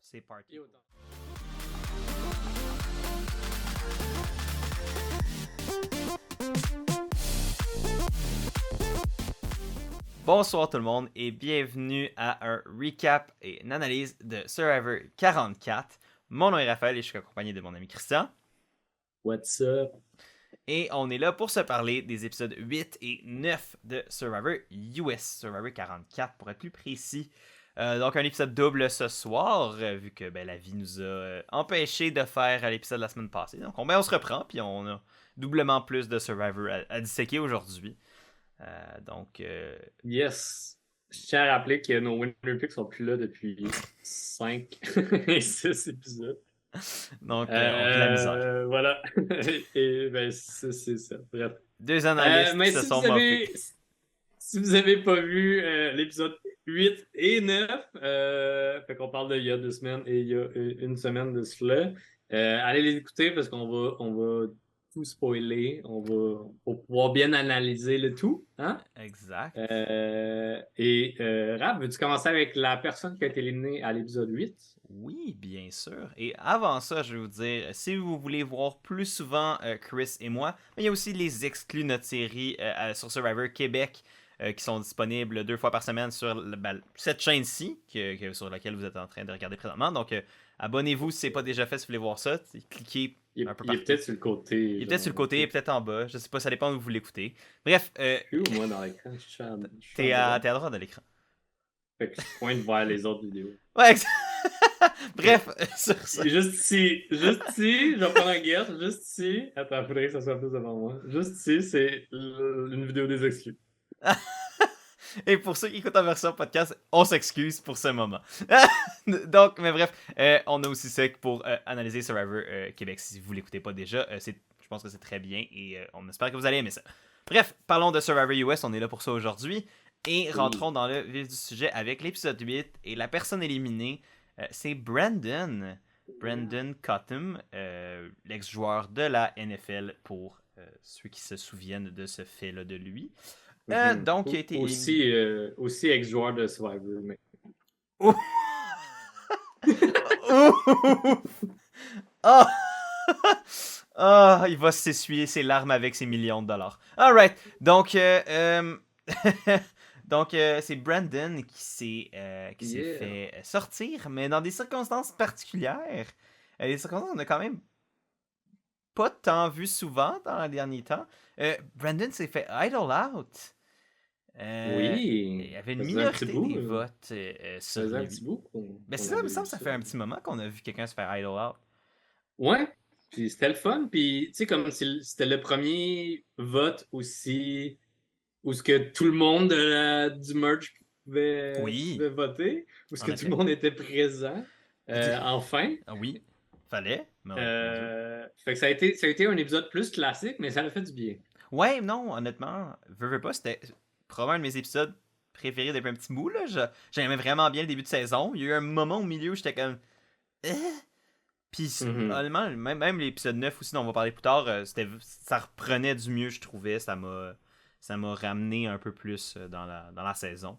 C'est parti. Bonsoir tout le monde et bienvenue à un recap et une analyse de Survivor 44. Mon nom est Raphaël et je suis accompagné de mon ami Christian. What's up? Et on est là pour se parler des épisodes 8 et 9 de Survivor US, Survivor 44 pour être plus précis. Donc un épisode double ce soir, vu que la vie nous a empêché de faire l'épisode de la semaine passée. Donc on se reprend, puis on a doublement plus de Survivor à disséquer aujourd'hui. Yes. Je tiens à rappeler que nos winner picks sont plus là depuis 5 et 6 épisodes. Donc, on a de la misère. Voilà. Et c'est ça. Bref. Deux analystes qui se sont moqués. Si vous avez pas vu l'épisode 8 et 9, fait qu'on parle d'il y a 2 semaines et il y a une semaine de cela, allez les écouter parce qu'on va tout spoiler. Pour pouvoir bien analyser le tout. Hein? Exact. Rap, veux-tu commencer avec la personne qui a été éliminée à l'épisode 8? Oui, bien sûr. Et avant ça, je vais vous dire, si vous voulez voir plus souvent Chris et moi, il y a aussi les exclus de notre série sur Survivor Québec qui sont disponibles 2 fois par semaine sur cette chaîne-ci, sur laquelle vous êtes en train de regarder présentement. Donc, abonnez-vous si ce n'est pas déjà fait, si vous voulez voir ça. Cliquez un peu partout. Il est peut-être sur le côté. Il est peut-être sur le côté, peut-être en bas. Je sais pas, ça dépend où vous l'écoutez. Bref. Moi, dans l'écran, t'es à droite de l'écran. Fait que je pointe vers les autres vidéos. Ouais, bref, sur ça. Juste ici, je vais prendre un guess, juste ici. Attends, faudrait que ça soit plus devant moi. Juste ici, c'est une vidéo des exclus. Et pour ceux qui écoutent en version podcast, on s'excuse pour ce moment. Donc, mais bref, on a aussi ça pour analyser Survivor Québec. Si vous l'écoutez pas déjà, je pense que c'est très bien et on espère que vous allez aimer ça. Bref, parlons de Survivor US, on est là pour ça aujourd'hui. Et rentrons dans le vif du sujet avec l'épisode 8. Et la personne éliminée, c'est Brandon. Brandon Cottom, l'ex-joueur de la NFL pour ceux qui se souviennent de ce fait-là de lui. Donc, il a été aussi ex-joueur de Survivor. Mais... Oh! Oh! Oh, il va s'essuyer ses larmes avec ses millions de dollars. Alright, donc, c'est Brandon qui s'est fait sortir, mais dans des circonstances particulières. Des circonstances qu'on a quand même pas tant vu souvent dans les derniers temps. Brandon s'est fait idle out. Oui. Il y avait une minorité des votes sur lui. Un petit bout. Mais c'est ça, il me semble que ça fait un petit moment qu'on a vu quelqu'un se faire idle out. Ouais, puis c'était le fun. Puis, tu sais, comme c'était le premier vote aussi où ce que tout le monde du merge pouvait voter, où ce que tout le monde était présent. Enfin. Oui, fallait. Fait que ça a été un épisode plus classique, mais ça l'a fait du bien. Ouais, non, honnêtement, veux pas, c'était probablement un de mes épisodes préférés depuis un petit bout. J'aimais vraiment bien le début de saison. Il y a eu un moment au milieu où j'étais comme... Puis, honnêtement, même l'épisode 9 aussi, dont on va parler plus tard, ça reprenait du mieux, je trouvais. Ça m'a ramené un peu plus dans la saison.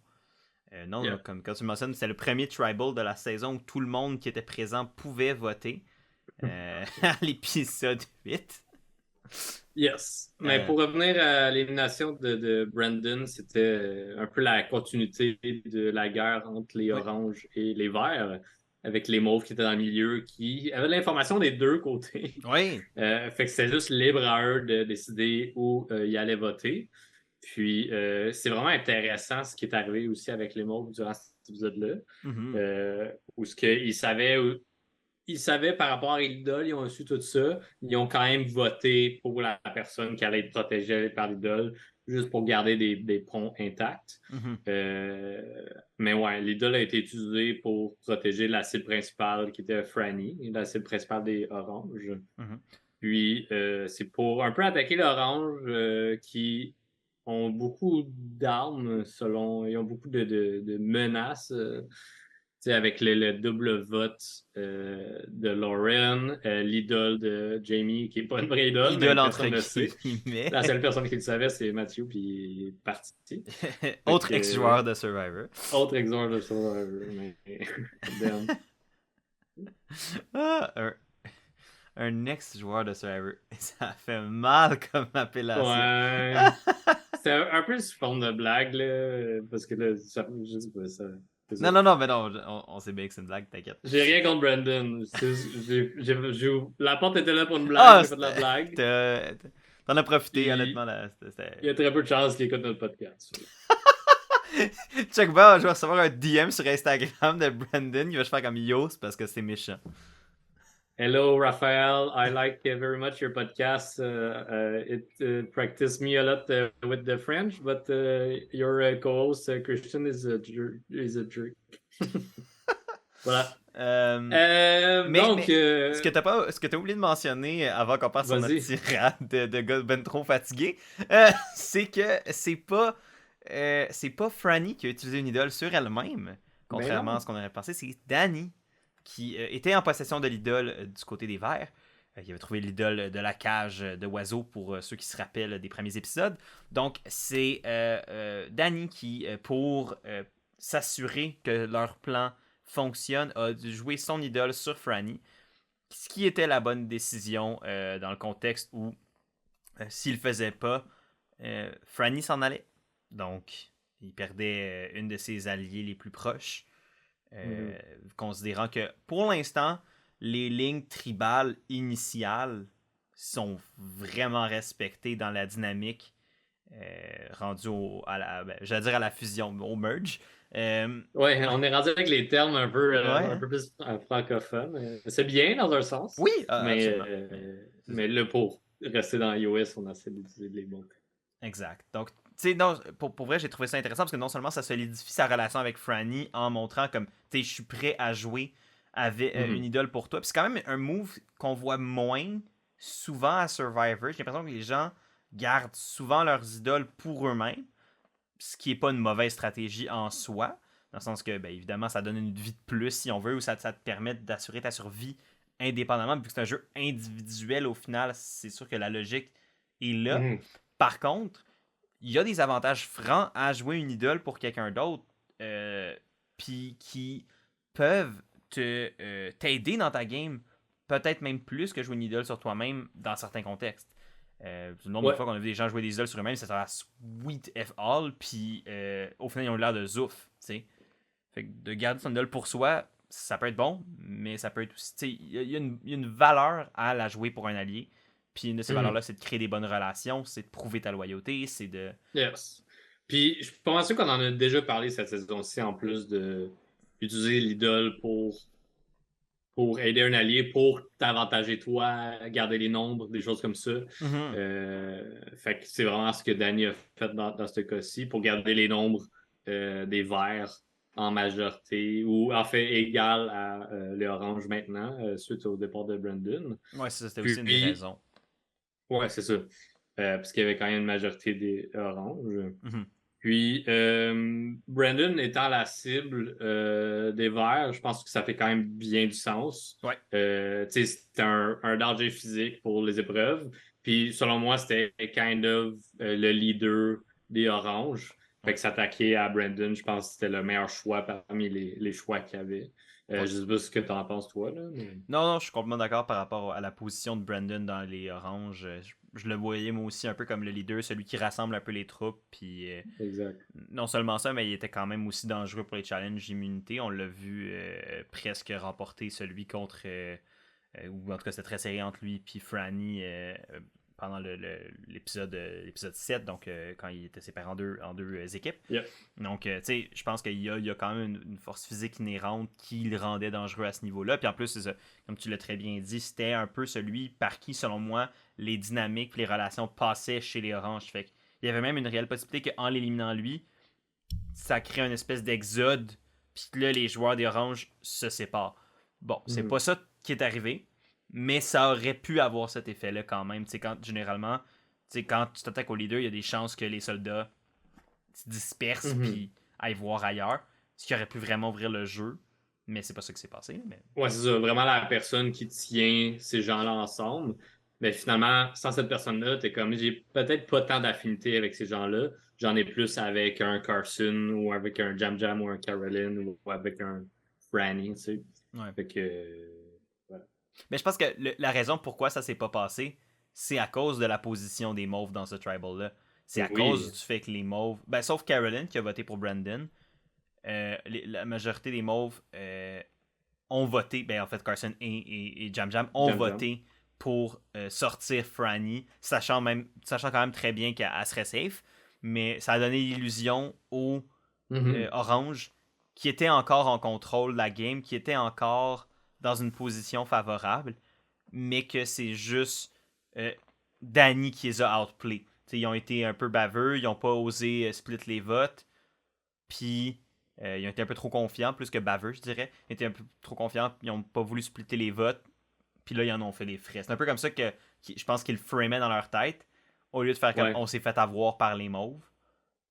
Comme quand tu mentionnes, c'était le premier tribal de la saison où tout le monde qui était présent pouvait voter. À l'épisode 8. Yes. Mais pour revenir à l'élimination de Brandon, c'était un peu la continuité de la guerre entre les oranges et les verts, avec les mauves qui étaient dans le milieu, qui avaient l'information des deux côtés. Oui. Fait que c'était juste libre à eux de décider où ils allaient voter. Puis c'est vraiment intéressant ce qui est arrivé aussi avec les mauves durant cet épisode-là. Où ce qu'ils savaient par rapport à l'idole, ils ont su tout ça. Ils ont quand même voté pour la personne qui allait être protégée par l'idole, juste pour garder des ponts intacts. Mais ouais, l'idole a été utilisée pour protéger la cible principale qui était Franny, la cible principale des oranges. Puis c'est pour un peu attaquer l'orange qui ont beaucoup d'armes, ils ont beaucoup de menaces. sais, avec le double vote de Lauren, l'idole de Jamie, qui n'est pas une vraie idole, mais Idole entre personne ne le sait. guillemets. La seule personne qui le savait, c'est Matthew, puis il est parti. Fait Autre que, ex-joueur de Survivor. autre exemple de Survivor, mais damn. Ah, un ex-joueur de Survivor. Ça fait mal comme appellation. Ouais. C'était un peu sous forme de blague, là, parce que là, je sais pas, ça. C'est ça. Non, mais non, on sait bien que c'est une blague, t'inquiète. J'ai rien contre Brandon. La porte était là pour une blague, j'ai fait de la blague. T'en as profité, Puis, honnêtement. il y a très peu de chances qu'il écoute notre podcast. Check bien, je vais recevoir un DM sur Instagram de Brandon. Il va se faire comme yo, c'est parce que c'est méchant. Hello, Raphael. I like very much your podcast. It practiced me a lot with the French, but your co-host Christian is a jerk. Voilà. Donc, ce que t'as oublié de mentionner avant qu'on passe sur notre tirade de gars ben trop fatigué, c'est que c'est pas Franny qui a utilisé une idole sur elle-même, contrairement à ce qu'on aurait pensé, c'est Danny qui était en possession de l'idole du côté des Verts. Il avait trouvé l'idole de la cage de oiseaux pour ceux qui se rappellent des premiers épisodes. Donc, c'est Danny qui, pour s'assurer que leur plan fonctionne, a joué son idole sur Franny. Ce qui était la bonne décision dans le contexte où, s'il le faisait pas, Franny s'en allait. Donc, il perdait une de ses alliés les plus proches. Considérant que pour l'instant, les lignes tribales initiales sont vraiment respectées dans la dynamique rendue à la fusion, au merge. Ouais, on est rendu avec les termes un peu plus francophones. C'est bien dans un sens. Oui, mais là, pour rester dans iOS, on essaie d'utiliser les bons termes. Exact. Donc, tu sais, pour vrai, j'ai trouvé ça intéressant parce que non seulement ça solidifie sa relation avec Franny en montrant comme, tu sais, je suis prêt à jouer avec une idole pour toi. Puis c'est quand même un move qu'on voit moins souvent à Survivor. J'ai l'impression que les gens gardent souvent leurs idoles pour eux-mêmes, ce qui n'est pas une mauvaise stratégie en soi, dans le sens que, ben, évidemment, ça donne une vie de plus si on veut, ou ça te permet d'assurer ta survie indépendamment. Vu que c'est un jeu individuel, au final, c'est sûr que la logique est là. Par contre, il y a des avantages francs à jouer une idole pour quelqu'un d'autre, puis qui peuvent t'aider dans ta game, peut-être même plus que jouer une idole sur toi-même dans certains contextes. Le nombre de fois qu'on a vu des gens jouer des idoles sur eux-mêmes, ça sera sweet F all, puis au final, ils ont l'air de zouf, tu sais. Fait que de garder son idole pour soi, ça peut être bon, mais ça peut être aussi, tu sais, il y a une valeur à la jouer pour un allié. Puis une de ces valeurs-là, c'est de créer des bonnes relations, c'est de prouver ta loyauté, c'est de... Yes. Puis je pense qu'on en a déjà parlé cette saison-ci, en plus d'utiliser l'idole pour aider un allié, pour t'avantager toi, garder les nombres, des choses comme ça. Fait que c'est vraiment ce que Danny a fait dans ce cas-ci, pour garder les nombres des verts en majorité, ou en fait égal à les oranges maintenant, suite au départ de Brandon. Ouais, c'était aussi une des raisons. Ouais, c'est ça. Parce qu'il y avait quand même une majorité des oranges. Puis, Brandon étant la cible des Verts, je pense que ça fait quand même bien du sens. Ouais. C'était un danger physique pour les épreuves. Puis, selon moi, c'était kind of le leader des Oranges. Fait que s'attaquer à Brandon, je pense que c'était le meilleur choix parmi les choix qu'il y avait. Je sais pas ce que tu en penses, toi. Là, mais... Non, je suis complètement d'accord par rapport à la position de Brandon dans les Oranges. Je le voyais moi aussi un peu comme le leader, celui qui rassemble un peu les troupes. Puis, exact. Non seulement ça, mais il était quand même aussi dangereux pour les challenges immunité. On l'a vu presque remporter celui contre... ou en tout cas, c'était très serré entre lui et Franny pendant l'épisode 7, donc quand il était séparé en deux équipes. Yep. Donc, tu sais, je pense qu'il y a quand même une force physique inhérente qui le rendait dangereux à ce niveau-là. Puis en plus, c'est ça, comme tu l'as très bien dit, c'était un peu celui par qui, selon moi, les dynamiques et les relations passaient chez les Oranges. Fait qu'il y avait même une réelle possibilité qu'en l'éliminant lui, ça crée une espèce d'exode, puis que là, les joueurs des Oranges se séparent. Bon, c'est pas ça qui est arrivé, mais ça aurait pu avoir cet effet-là quand même. Généralement, quand tu t'attaques au leader, il y a des chances que les soldats se dispersent puis aillent voir ailleurs, ce qui aurait pu vraiment ouvrir le jeu. Mais c'est pas ça qui s'est passé. Mais... Ouais, c'est ça. Vraiment la personne qui tient ces gens-là ensemble. Mais finalement, sans cette personne-là, t'es comme, j'ai peut-être pas tant d'affinité avec ces gens-là. J'en ai plus avec un Carson ou avec un Jam Jam ou un Caroline ou avec un Franny, tu sais. Ouais. Fait que, voilà. Mais je pense que la raison pourquoi ça s'est pas passé, c'est à cause de la position des Mauves dans ce tribal-là. C'est à cause Oui. du fait que les Mauves, ben, sauf Caroline qui a voté pour Brandon, la majorité des Mauves ont voté, ben en fait Carson et Jam Jam ont Jam Jam. voté pour sortir Franny, sachant quand même très bien qu'elle serait safe, mais ça a donné l'illusion aux Orange qui étaient encore en contrôle de la game, qui étaient encore dans une position favorable, mais que c'est juste Danny qui les a outplay. T'sais, ils ont été un peu baveux, ils n'ont pas osé split les votes, puis ils ont été un peu trop confiants, plus que baveux, je dirais. Ils étaient un peu trop confiants, ils n'ont pas voulu splitter les votes, puis là, ils en ont fait les frais. C'est un peu comme ça que je pense qu'ils le framaient dans leur tête, au lieu de faire comme Ouais. on s'est fait avoir par les mauves.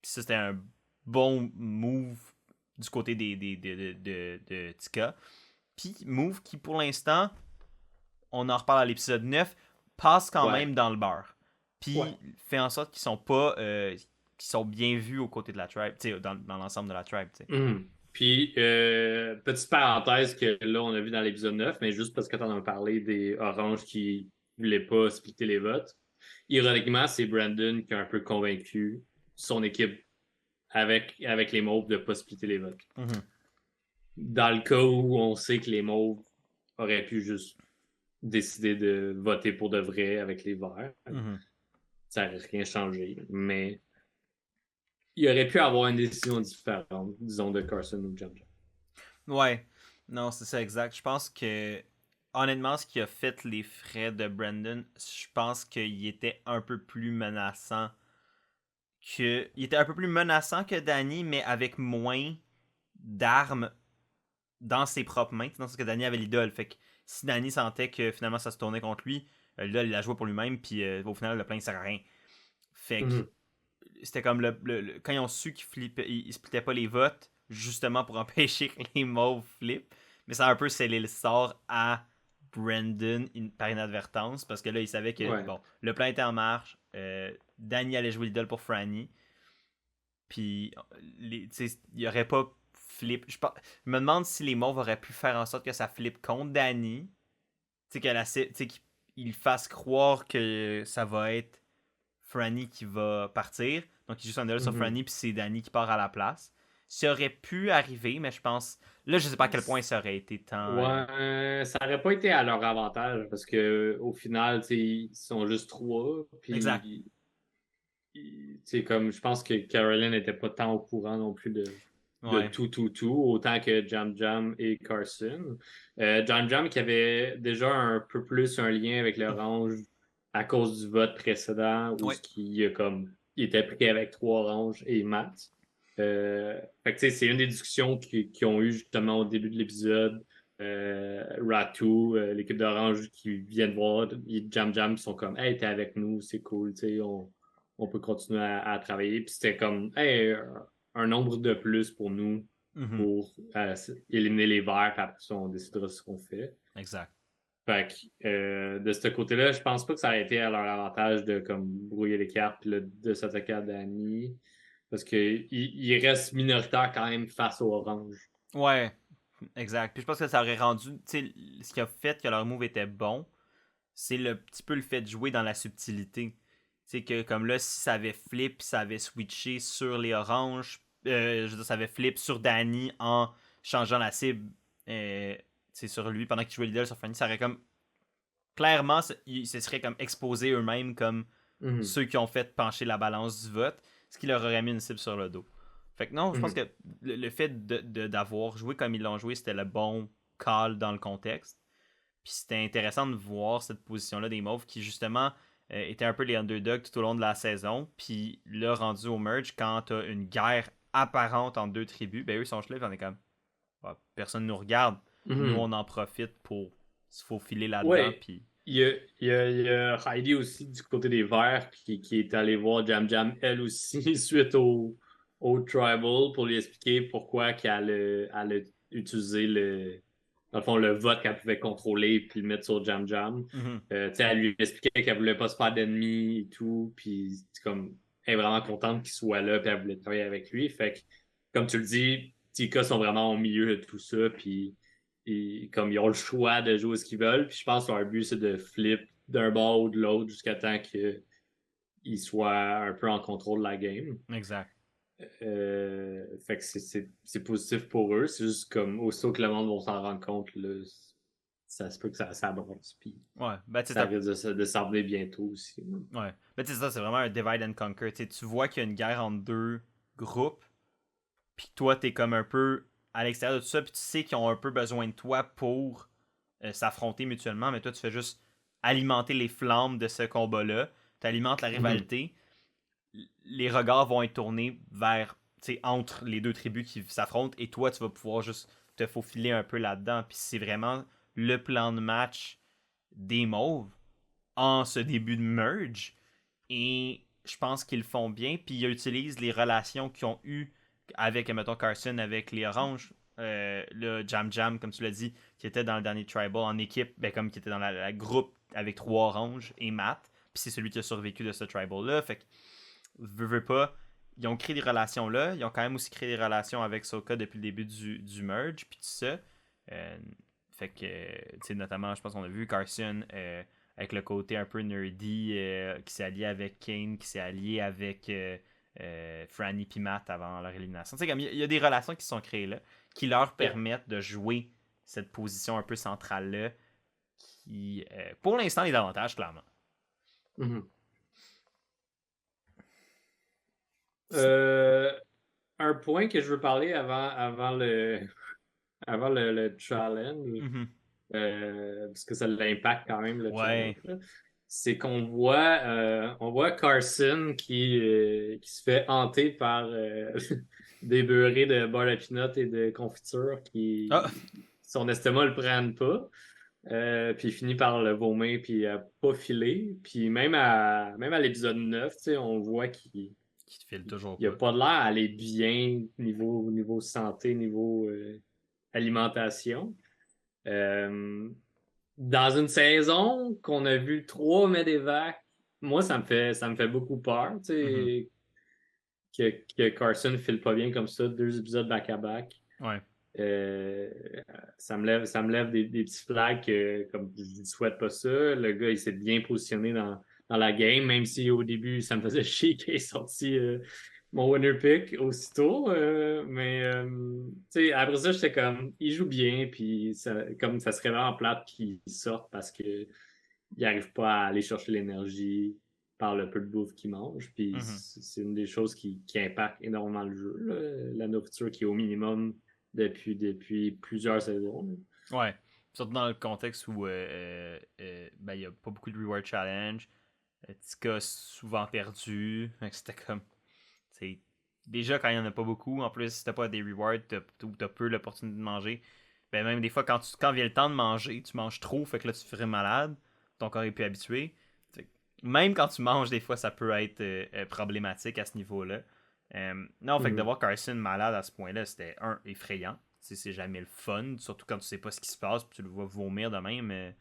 Puis ça, c'était un bon move du côté de Tika. Puis move qui, pour l'instant, on en reparle à l'épisode 9, passe quand Ouais. même dans le beurre. Ouais. Puis fait en sorte qu'ils sont pas... qu'ils sont bien vus aux côtés de la tribe, dans l'ensemble de la tribe. Puis, petite parenthèse que là, on a vu dans l'épisode 9, mais juste parce que tu en as parlé des Oranges qui voulaient pas splitter les votes. Ironiquement, c'est Brandon qui a un peu convaincu son équipe avec les Mauves de ne pas splitter les votes. Mm-hmm. Dans le cas où on sait que les Mauves auraient pu juste décider de voter pour de vrai avec les Verts, ça n'aurait rien changé. Mais il aurait pu avoir une décision différente, disons, de Carson ou Jam Jam. Ouais, non, c'est ça exact. Je pense que, honnêtement, ce qui a fait les frais de Brandon, je pense qu'il était un peu plus menaçant il était un peu plus menaçant que Danny, mais avec moins d'armes dans ses propres mains. Dans ce que Danny avait l'idole. Fait que si Danny sentait que finalement ça se tournait contre lui, l'idole il la jouait pour lui-même, puis au final le plan il sert à rien. Fait que c'était comme quand ils ont su qu'ils splittaient pas les votes, justement pour empêcher que les mauves flippent. Mais ça a un peu scellé le sort à Brandon par inadvertance, parce que là, il savait que bon, le plan était en marche. Danny allait jouer l'idole pour Franny. Puis, il n'y aurait pas flip. Je me demande si les mauves auraient pu faire en sorte que ça flippe contre Danny. Qu'il fasse croire que ça va être Franny qui va partir. Donc, il joue son idole sur Franny, puis c'est Danny qui part à la place. Ça aurait pu arriver, mais je pense. Là, je sais pas à quel point ça aurait été tant. Ouais, ça aurait pas été à leur avantage parce que au final, ils sont juste trois. Exact. Puis, comme je pense que Caroline n'était pas tant au courant non plus de Ouais. tout, autant que Jam Jam et Carson. Jam Jam qui avait déjà un peu plus un lien avec l'orange à cause du vote précédent où Ouais. il était pris avec 3 oranges et Matt. Fait que c'est une des discussions qu'ils ont eues justement au début de l'épisode. Ratu, l'équipe d'Orange qui viennent voir Jam Jam qui sont comme Hey, t'es avec nous, c'est cool, on peut continuer à travailler. Puis c'était comme Hey, un nombre de plus pour nous pour éliminer les verts, puis après ça, on décidera ce qu'on fait. Exact. Fait que de ce côté-là, je pense pas que ça a été à leur avantage de comme brouiller les cartes puis de s'attaquer à Danny. Parce qu'il reste minoritaire quand même face au Orange. Ouais, exact. Puis je pense que ça aurait rendu. Tu sais, ce qui a fait que leur move était bon, c'est le petit peu le fait de jouer dans la subtilité. Tu sais, que comme là, si ça avait flip, ça avait switché sur les oranges, je veux dire, ça avait flip sur Danny en changeant la cible sur lui pendant qu'il jouait l'idole sur Fanny, ça aurait comme. Clairement, ils se seraient comme exposés eux-mêmes comme ceux qui ont fait pencher la balance du vote, ce qui leur aurait mis une cible sur le dos. Fait que non, je pense que le fait d'avoir joué comme ils l'ont joué, c'était le bon call dans le contexte. Puis c'était intéressant de voir cette position-là des Mauves qui, justement, étaient un peu les underdogs tout au long de la saison. Puis là, rendu au merge, quand t'as une guerre apparente entre deux tribus, ben eux sont gelés, on est comme, bah, personne nous regarde. Nous, on en profite pour se faufiler là-dedans. Ouais. Puis... Il y a Heidi aussi du côté des Verts qui est allée voir Jam Jam, elle aussi, suite au Tribal pour lui expliquer pourquoi qu'elle a utiliser dans le fond, le vote qu'elle pouvait contrôler puis le mettre sur Jam Jam. Elle lui expliquait qu'elle voulait pas se faire d'ennemis et tout, puis comme elle est vraiment contente qu'il soit là, puis elle voulait travailler avec lui. Fait que, comme tu le dis, Tika sont vraiment au milieu de tout ça, puis comme ils ont le choix de jouer ce qu'ils veulent, puis je pense que leur but, c'est de flip d'un bord ou de l'autre jusqu'à temps qu'ils soient un peu en contrôle de la game. Exact. Fait que c'est positif pour eux. C'est juste comme aussitôt que le monde va s'en rendre compte, là, ça se peut que ça brosse. Puis ouais, ça risque de s'armer bientôt aussi. Ouais. Mais tu sais, ça, c'est vraiment un divide and conquer. T'sais, tu vois qu'il y a une guerre entre deux groupes, puis toi, t'es comme un peu à l'extérieur de tout ça, puis tu sais qu'ils ont un peu besoin de toi pour s'affronter mutuellement, mais toi, tu fais juste alimenter les flammes de ce combat-là. Tu alimentes la rivalité. Les regards vont être tournés vers, entre les deux tribus qui s'affrontent, et toi, tu vas pouvoir juste te faufiler un peu là-dedans. Puis c'est vraiment le plan de match des Mauves en ce début de merge. Et je pense qu'ils le font bien. Puis ils utilisent les relations qu'ils ont eues avec, mettons, Carson, avec les Oranges. Le Jam Jam, comme tu l'as dit, qui était dans le dernier Tribal en équipe, comme qui était dans la groupe avec 3 Oranges et Matt. Puis c'est celui qui a survécu de ce Tribal-là. Fait que, veux pas, ils ont créé des relations là. Ils ont quand même aussi créé des relations avec Soka depuis le début du merge. Puis tout ça. Fait que, tu sais, notamment, je pense qu'on a vu Carson avec le côté un peu nerdy qui s'est allié avec Kane, qui s'est allié avec Franny et Matt avant leur élimination. Tu sais, comme il y a des relations qui sont créées là, qui leur permettent de jouer cette position un peu centrale là, qui, pour l'instant, les avantages, clairement. Un point que je veux parler avant le challenge, parce que ça l'impacte quand même le challenge, c'est qu'on voit Carson qui se fait hanter par des beurrés de beurre à pinot et de confiture qui son estomac le prenne pas. Puis il finit par le vomir puis pas filer. Puis même à l'épisode 9, on voit qu'il file toujours il a pas l'air à aller bien niveau santé, niveau alimentation. Dans une saison qu'on a vu 3 Medevac, moi ça me fait beaucoup peur, que Carson ne file pas bien comme ça, 2 épisodes back-à-back. Ouais. Ça me lève des petits flags comme je ne souhaite pas ça. Le gars, il s'est bien positionné dans la game, même si au début, ça me faisait chier qu'il ait sorti mon winner pick aussitôt. Mais après ça, j'étais comme, il joue bien, puis comme ça serait vraiment plate qu'il sorte parce qu'il n'arrive pas à aller chercher l'énergie par le peu de bouffe qu'il mange. Puis c'est une des choses qui impacte énormément le jeu, là. La nourriture qui est au minimum depuis plusieurs saisons. Ouais. Surtout dans le contexte où il n'y a pas beaucoup de reward challenge. Tika a souvent perdu. C'était comme. Déjà, quand il n'y en a pas beaucoup, en plus, si t'as pas des rewards, t'as peu l'opportunité de manger. Ben, même des fois, quand vient le temps de manger, tu manges trop, fait que là, tu ferais malade. Ton corps est plus habitué. Même quand tu manges, des fois, ça peut être problématique à ce niveau-là. Non, fait que de voir Carson malade à ce point-là, c'était effrayant. C'est jamais le fun, surtout quand tu sais pas ce qui se passe, puis tu le vois vomir de même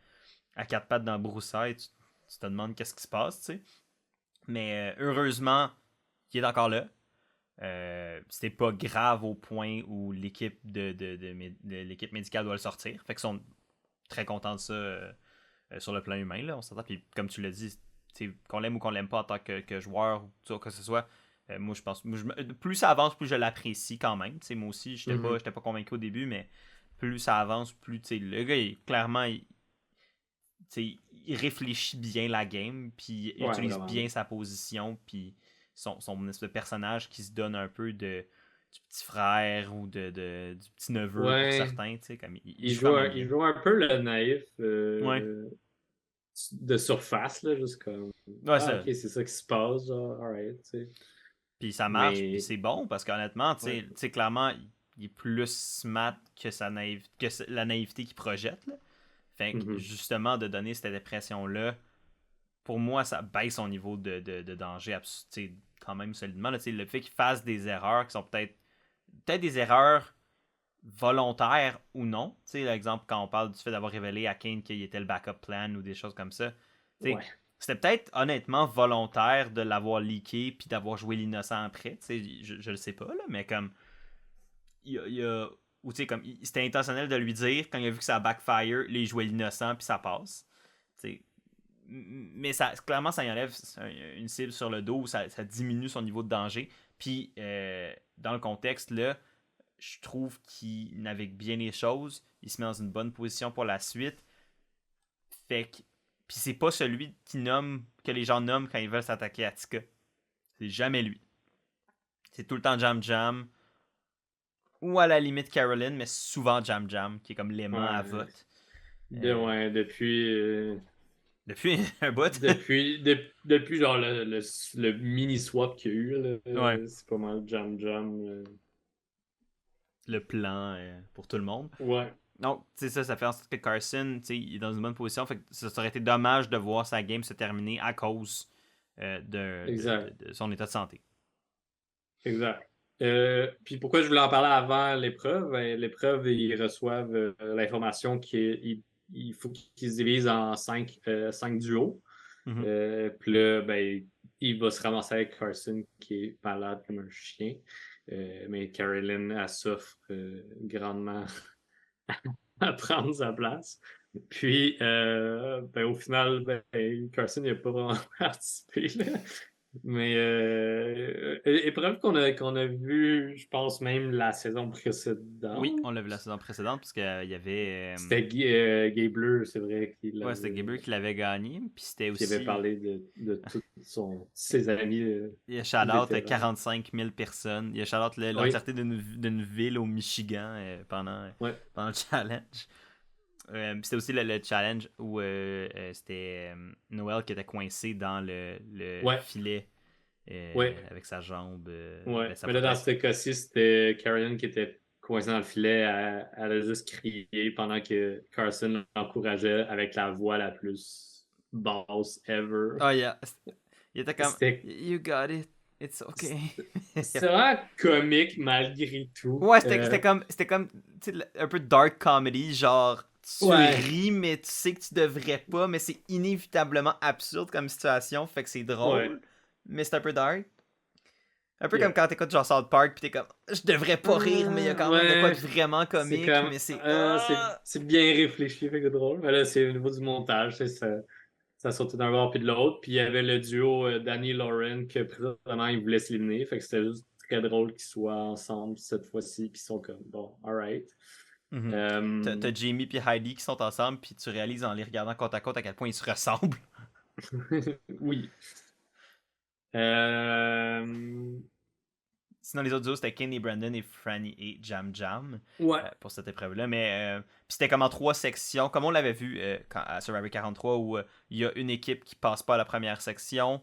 à 4 pattes dans le broussailles, tu te demandes qu'est-ce qui se passe, tu sais. Mais heureusement, il est encore là. C'était pas grave au point où l'équipe l'équipe médicale doit le sortir. Fait qu'ils sont très contents de ça sur le plan humain, là, on s'entend. Puis comme tu l'as dit, qu'on l'aime ou qu'on l'aime pas en tant que joueur ou que ce soit, moi je pense plus ça avance, plus je l'apprécie quand même. T'sais, moi aussi, j'étais pas convaincu au début, mais plus ça avance, plus le gars, clairement, il réfléchit bien la game, puis il utilise vraiment bien sa position, puis son espèce de personnage qui se donne un peu du petit frère ou du petit neveu pour certains. Comme il joue un peu le naïf de surface, là, juste comme ok, c'est ça qui se passe, genre, alright, tu sais. Puis ça marche, puis c'est bon, parce qu'honnêtement, tu sais, clairement, il est plus smart que la naïveté qu'il projette, là. Fait que justement, de donner cette impression-là, pour moi, ça baisse son niveau de danger quand même solidement. Là, le fait qu'il fasse des erreurs qui sont peut-être des erreurs volontaire ou non. Tu sais, l'exemple, quand on parle du fait d'avoir révélé à Kane qu'il était le backup plan ou des choses comme ça. Tu sais, Ouais. c'était peut-être honnêtement volontaire de l'avoir leaké puis d'avoir joué l'innocent après. Tu sais, je le sais pas, là, mais comme. Ou tu sais, comme. C'était intentionnel de lui dire, quand il a vu que ça backfire, il jouait l'innocent puis ça passe. Tu sais. Mais ça, clairement, ça y enlève une cible sur le dos, ça diminue son niveau de danger. Puis, dans le contexte, là, je trouve qu'il navigue bien les choses. Il se met dans une bonne position pour la suite. Fait que. Puis c'est pas celui que les gens nomment quand ils veulent s'attaquer à Tika. C'est jamais lui. C'est tout le temps Jam Jam. Ou à la limite Caroline, mais souvent Jam Jam, qui est comme l'aimant à Ouais. vote. Euh, Ouais, depuis un bout. depuis genre le mini swap qu'il y a eu, là, Ouais. c'est pas mal Jam Jam. Le plan pour tout le monde. Ouais, Donc, tu sais, ça fait en sorte que Carson, tu sais, il est dans une bonne position. Fait que ça aurait été dommage de voir sa game se terminer à cause exact. de son état de santé. Exact. Puis pourquoi je voulais en parler avant l'épreuve? Ben, l'épreuve, ils reçoivent l'information qu'il faut qu'ils se divisent en cinq duos. Mhm. Puis là, ben, il va se ramasser avec Carson qui est malade comme un chien. Mais Caroline, elle souffre grandement à prendre sa place. Puis, ben, au final, ben, Carson n'a pas vraiment participé. Là. Mais épreuve qu'on a vue, je pense même la saison Oui, précédente. on l'a vu la saison précédente, parce qu'il y avait. C'était Gabler, c'est vrai, Ouais, c'était Gabriel qui l'avait gagné. Puis c'était qui avait aussi. parlé de tous ses amis Il a shout-out vétérans. 45 000 personnes. Il a shout-out Oui, l'entièreté d'une ville au Michigan ouais. pendant le challenge. C'était aussi le challenge où c'était Noël qui était coincé dans le Ouais, filet ouais, avec sa jambe, ouais. ben, sa Mais là, dans prothèse. ce cas-ci, c'était Caroline qui était coincée dans le filet. Elle a juste crié pendant que Carson l'encourageait avec la voix la plus basse ever. Oh, yeah. Il était comme C'était You got it, it's okay. c'était vraiment comique malgré tout. Ouais, c'était comme tu sais, un peu dark comedy, genre tu Ouais, ris mais tu sais que tu devrais pas, mais c'est inévitablement absurde comme situation, fait que c'est ouais. drôle, mais c'est un peu dark. Un peu comme Yeah. quand t'écoutes genre South Park pis t'es comme je devrais pas rire, mais il y a quand même de quoi Ouais, de vraiment c'est comique, comme mais c'est c'est bien réfléchi, fait que drôle. Mais là, c'est au niveau du montage, ça sautait d'un bord puis de l'autre. Puis il y avait le duo Danny Lauren que présentement ils voulaient s'éliminer. Fait que c'était juste très drôle qu'ils soient ensemble cette fois-ci. Puis ils sont comme bon, alright. Mhm. Euh... T'as Jamie puis Heidi qui sont ensemble, puis tu réalises en les regardant côte à côte à quel point ils se ressemblent. oui. Euh... Sinon, les autres duos, c'était Kenny Brandon et Franny et Jam Jam Ouais. pour cette épreuve-là. Mais puis c'était comme en 3 sections, comme on l'avait vu à Survivor 43, où il y a une équipe qui passe pas à la première section,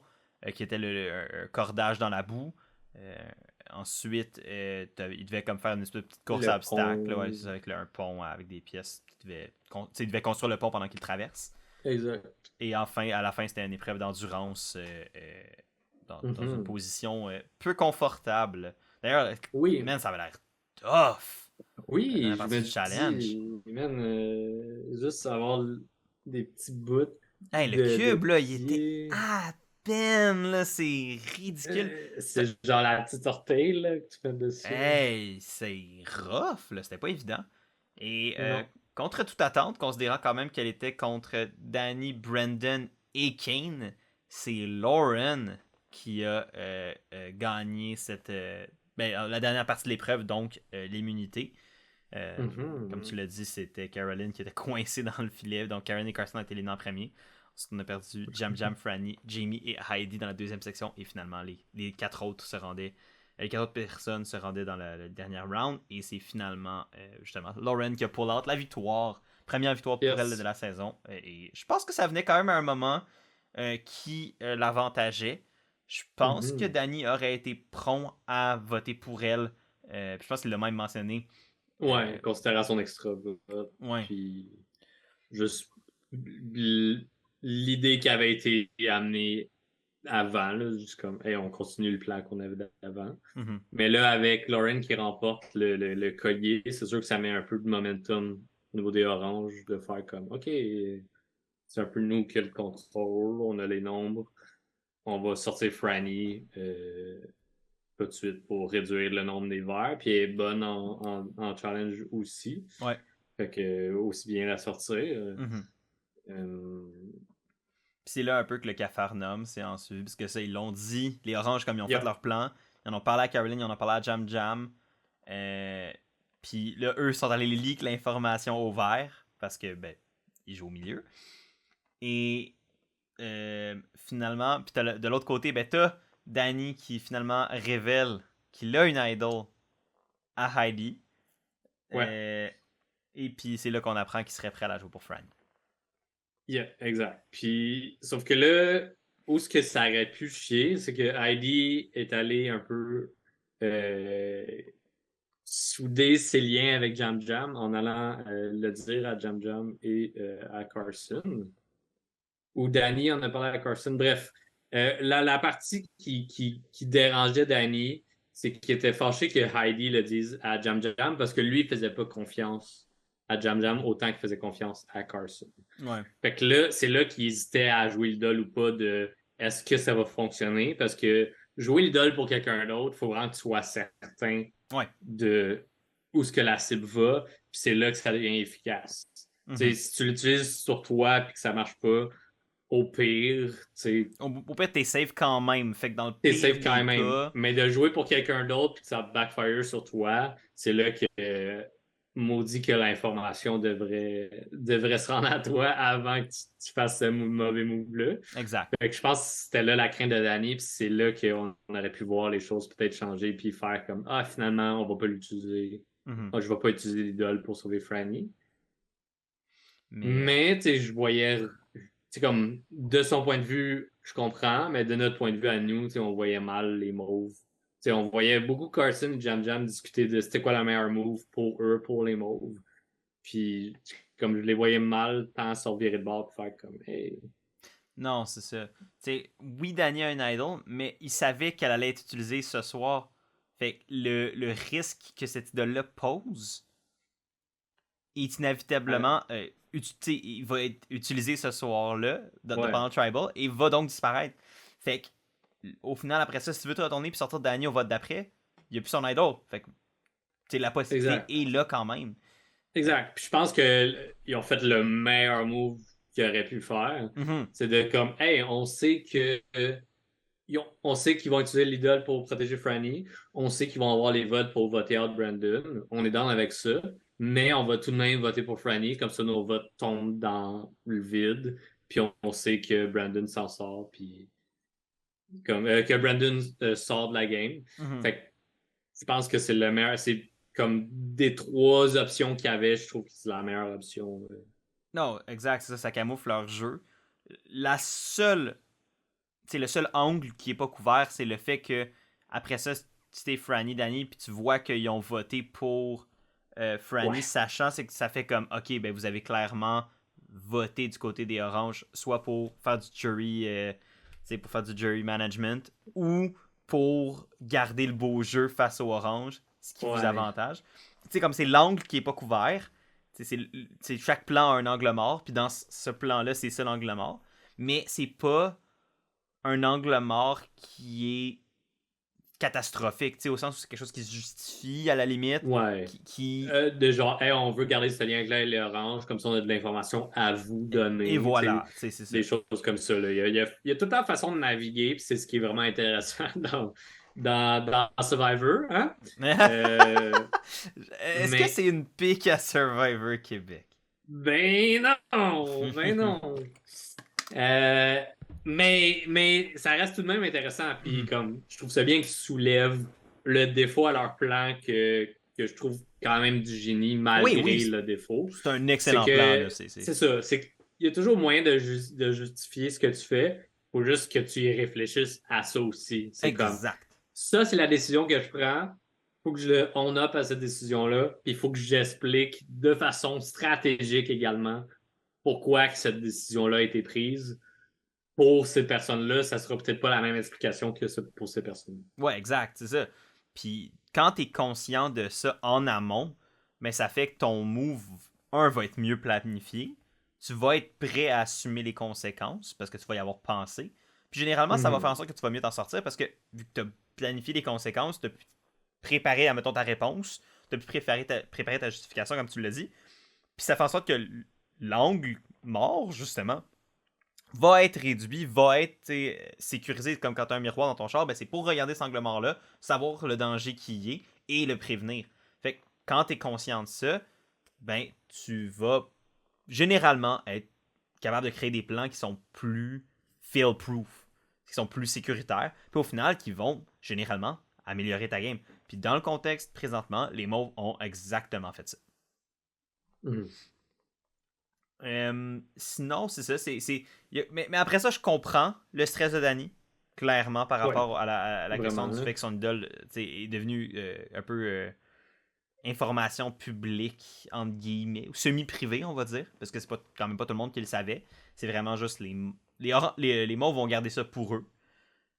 qui était le cordage dans la boue. Euh, Ensuite, il devait comme faire une espèce de petite course à Le obstacles, là, ouais, pont. c'est avec un pont avec des pièces. Il devait construire le pont pendant qu'il traverse. Exact. Et enfin, à la fin, c'était une épreuve d'endurance dans une Mhm. position peu confortable. D'ailleurs, Oui. man, ça avait l'air tough la Oui, dernière je partie me du challenge. dis, man, juste avoir des petits bouts Hey, le de cube, là, il était pied. à peine, là, c'est ridicule. C'est genre la petite orteil là, que tu fais dessus. Là. Hey, c'est rough, là, c'était pas évident. Et Non. contre toute attente, considérant quand même qu'elle était contre Danny, Brandon et Kane, c'est Lauren qui a gagné la dernière partie de l'épreuve, donc l'immunité. Comme tu Mhm. l'as dit, c'était Caroline qui était coincée dans le filet. Donc Caroline et Carson ont été éliminés en premier. Ensuite, on a perdu Jam Jam, Franny, Jamie et Heidi dans la deuxième section. Et finalement, les quatre autres se rendaient. Les quatre autres personnes se rendaient dans le dernier round. Et c'est finalement, justement, Lauren qui a pull out la victoire. Première victoire pour elle de Yes. la saison. Et je pense que ça venait quand même à un moment qui l'avantageait. Je pense que Mhm. Danny aurait été prompt à voter pour elle. Puis je pense qu'il l'a même mentionné. Ouais, considérant son extra. Ouais. Puis juste l'idée qui avait été amenée avant, là, juste comme, hey, on continue le plan qu'on avait d'avant. Mhm. Mais là, avec Lauren qui remporte le collier, c'est sûr que ça met un peu de momentum au niveau des oranges, de faire comme, OK, c'est un peu nous qui a le contrôle, on a les nombres, on va sortir Franny tout de suite pour réduire le nombre des verts, puis elle est bonne en challenge aussi. Ouais. Fait que aussi bien la sortir. Mhm. Euh, Puis c'est là un peu que le Capharnaüm s'est ensuite, parce que ça, ils l'ont dit, les Oranges, comme ils ont fait yep. leur plan, ils en ont parlé à Caroline, ils en ont parlé à Jam Jam. Puis là, eux sont allés leak l'information au vert, parce que, ben, ils jouent au milieu. Et finalement, puis de l'autre côté, ben, t'as Danny qui finalement révèle qu'il a une idol à Heidi. Ouais. Et puis c'est là qu'on apprend qu'il serait prêt à la jouer pour Fran. Yeah, exact. Puis, sauf que là, où ce que ça aurait pu chier, c'est que Heidi est allé un peu euh, souder ses liens avec Jam Jam en allant le dire à Jam Jam et à Carson. Ou Danny en a parlé à Carson. Bref, la partie qui dérangeait Danny, c'est qu'il était fâché que Heidi le dise à Jam Jam parce que lui, il faisait pas confiance à Jam Jam autant qu'il faisait confiance à Carson. Ouais. Fait que là, c'est là qu'il hésitait à jouer l'idole ou pas de est-ce que ça va fonctionner? Parce que jouer l'idole pour quelqu'un d'autre, il faut vraiment que tu sois certain Ouais. de où ce que la cible va, puis c'est là que ça devient efficace. Mm-hmm. Si tu l'utilises sur toi et que ça marche pas, au pire, Au pire, t'es safe quand même. Fait que dans le t'es pire safe quand des même. cas. Mais de jouer pour quelqu'un d'autre et que ça backfire sur toi, c'est là que maudit que l'information devrait se rendre à toi avant que tu fasses ce mauvais move-là. Exact. Fait que je pense que c'était là la crainte de Danny, puis c'est là qu'on aurait pu voir les choses peut-être changer, puis faire comme ah, finalement, on va pas l'utiliser. Mm-hmm. Ah, je vais pas utiliser l'idole pour sauver Franny. Mais. Mais, tu sais, je voyais, c'est comme, de son point de vue, je comprends, mais de notre point de vue à nous, tu sais, on voyait mal les moves. Tu sais, on voyait beaucoup Carson et Jam Jam discuter de c'était quoi la meilleure move pour eux, pour les moves. Puis, comme je les voyais mal, tant se revirer de bord pour faire comme, hey. Non, c'est ça. T'sais, oui, Danny a un idol, mais il savait qu'elle allait être utilisée ce soir. Fait que le risque que cette idole-là pose est inévitablement. Il va être utilisé ce soir-là, Ouais, pendant le Tribal, et va donc disparaître. Fait que, au final, après ça, si tu veux te retourner puis sortir Danny au vote d'après, il n'y a plus son idol. Fait que, la possibilité exact. est là quand même. Exact. Puis je pense qu'ils ont fait le meilleur move qu'ils auraient pu faire. Mhm. C'est de comme, hey, on sait que on sait qu'ils vont utiliser l'idole pour protéger Franny. On sait qu'ils vont avoir les votes pour voter out Brandon. On est dans avec ça. Mais on va tout de même voter pour Franny. Comme ça, nos votes tombent dans le vide. Puis on sait que Brandon s'en sort. Puis que Brandon sort de la game. Mhm. Fait que je pense que c'est le meilleur. C'est comme des trois options qu'il y avait. Je trouve que c'est la meilleure option. Non, exact, c'est ça, ça camoufle leur jeu. La seule le seul angle qui est pas couvert, c'est le fait que après ça, c'était Franny, Danny, puis tu vois qu'ils ont voté pour Franny, Ouais. sachant c'est que ça fait comme, ok, ben vous avez clairement voté du côté des Oranges, soit pour faire du jury, pour faire du jury management, ou pour garder le beau jeu face aux Oranges, ce qui vous Ouais. avantage. Comme c'est l'angle qui est pas couvert, chaque plan a un angle mort, puis dans ce plan-là, c'est ça l'angle mort. Mais c'est pas un angle mort qui est catastrophique, au sens où c'est quelque chose qui se justifie à la limite, Ouais. qui... De genre, hey, on veut garder ce lien-là et l'orange, comme ça on a de l'information à vous Et donner. voilà, c'est ça. Des choses comme ça. Là. Il y a toute la façon de naviguer, puis c'est ce qui est vraiment intéressant dans Survivor. Hein? Est-ce que Mais c'est une pique à Survivor Québec? ben non, ben non. Euh, mais ça reste tout de même intéressant. Puis comme je trouve ça bien qu'ils soulèvent le défaut à leur plan que je trouve quand même du génie Oui, malgré oui, le défaut. c'est un C'est excellent plan, là. que c'est ça. C'est qu'il y a toujours moyen de justifier ce que tu fais. Faut juste que tu y réfléchisses à ça aussi. C'est comme Exact. ça, c'est la décision que je prends. Faut que je le on up à cette décision-là. Puis il faut que j'explique de façon stratégique également pourquoi que cette décision-là a été prise pour ces personnes-là, ça sera peut-être pas la même explication que pour ces personnes. Ouais, exact, c'est ça. Puis quand t'es conscient de ça en amont, mais ça fait que ton move, va être mieux planifié. Tu vas être prêt à assumer les conséquences parce que tu vas y avoir pensé. Puis généralement, ça va faire en sorte que tu vas mieux t'en sortir parce que vu que tu as planifié les conséquences, tu as pu préparer, admettons, ta réponse, tu as pu préparer ta justification comme tu l'as dit. Puis ça fait en sorte que l'angle mort, justement, va être réduit, va être sécurisé comme quand tu as un miroir dans ton char, ben c'est pour regarder cet angle mort-là, savoir le danger qui y est et le prévenir. Fait que quand tu es conscient de ça, ben tu vas généralement être capable de créer des plans qui sont plus fail-proof, qui sont plus sécuritaires, puis au final qui vont généralement améliorer ta game. Puis dans le contexte présentement, les Mauves ont exactement fait ça. Mm. Sinon, c'est ça. Mais après ça, je comprends le stress de Danny, clairement, par rapport à la question du fait que son idole est devenue un peu information publique, entre guillemets, ou semi-privée, on va dire, parce que c'est pas, quand même pas tout le monde qui le savait. C'est vraiment juste les Mauves vont garder ça pour eux.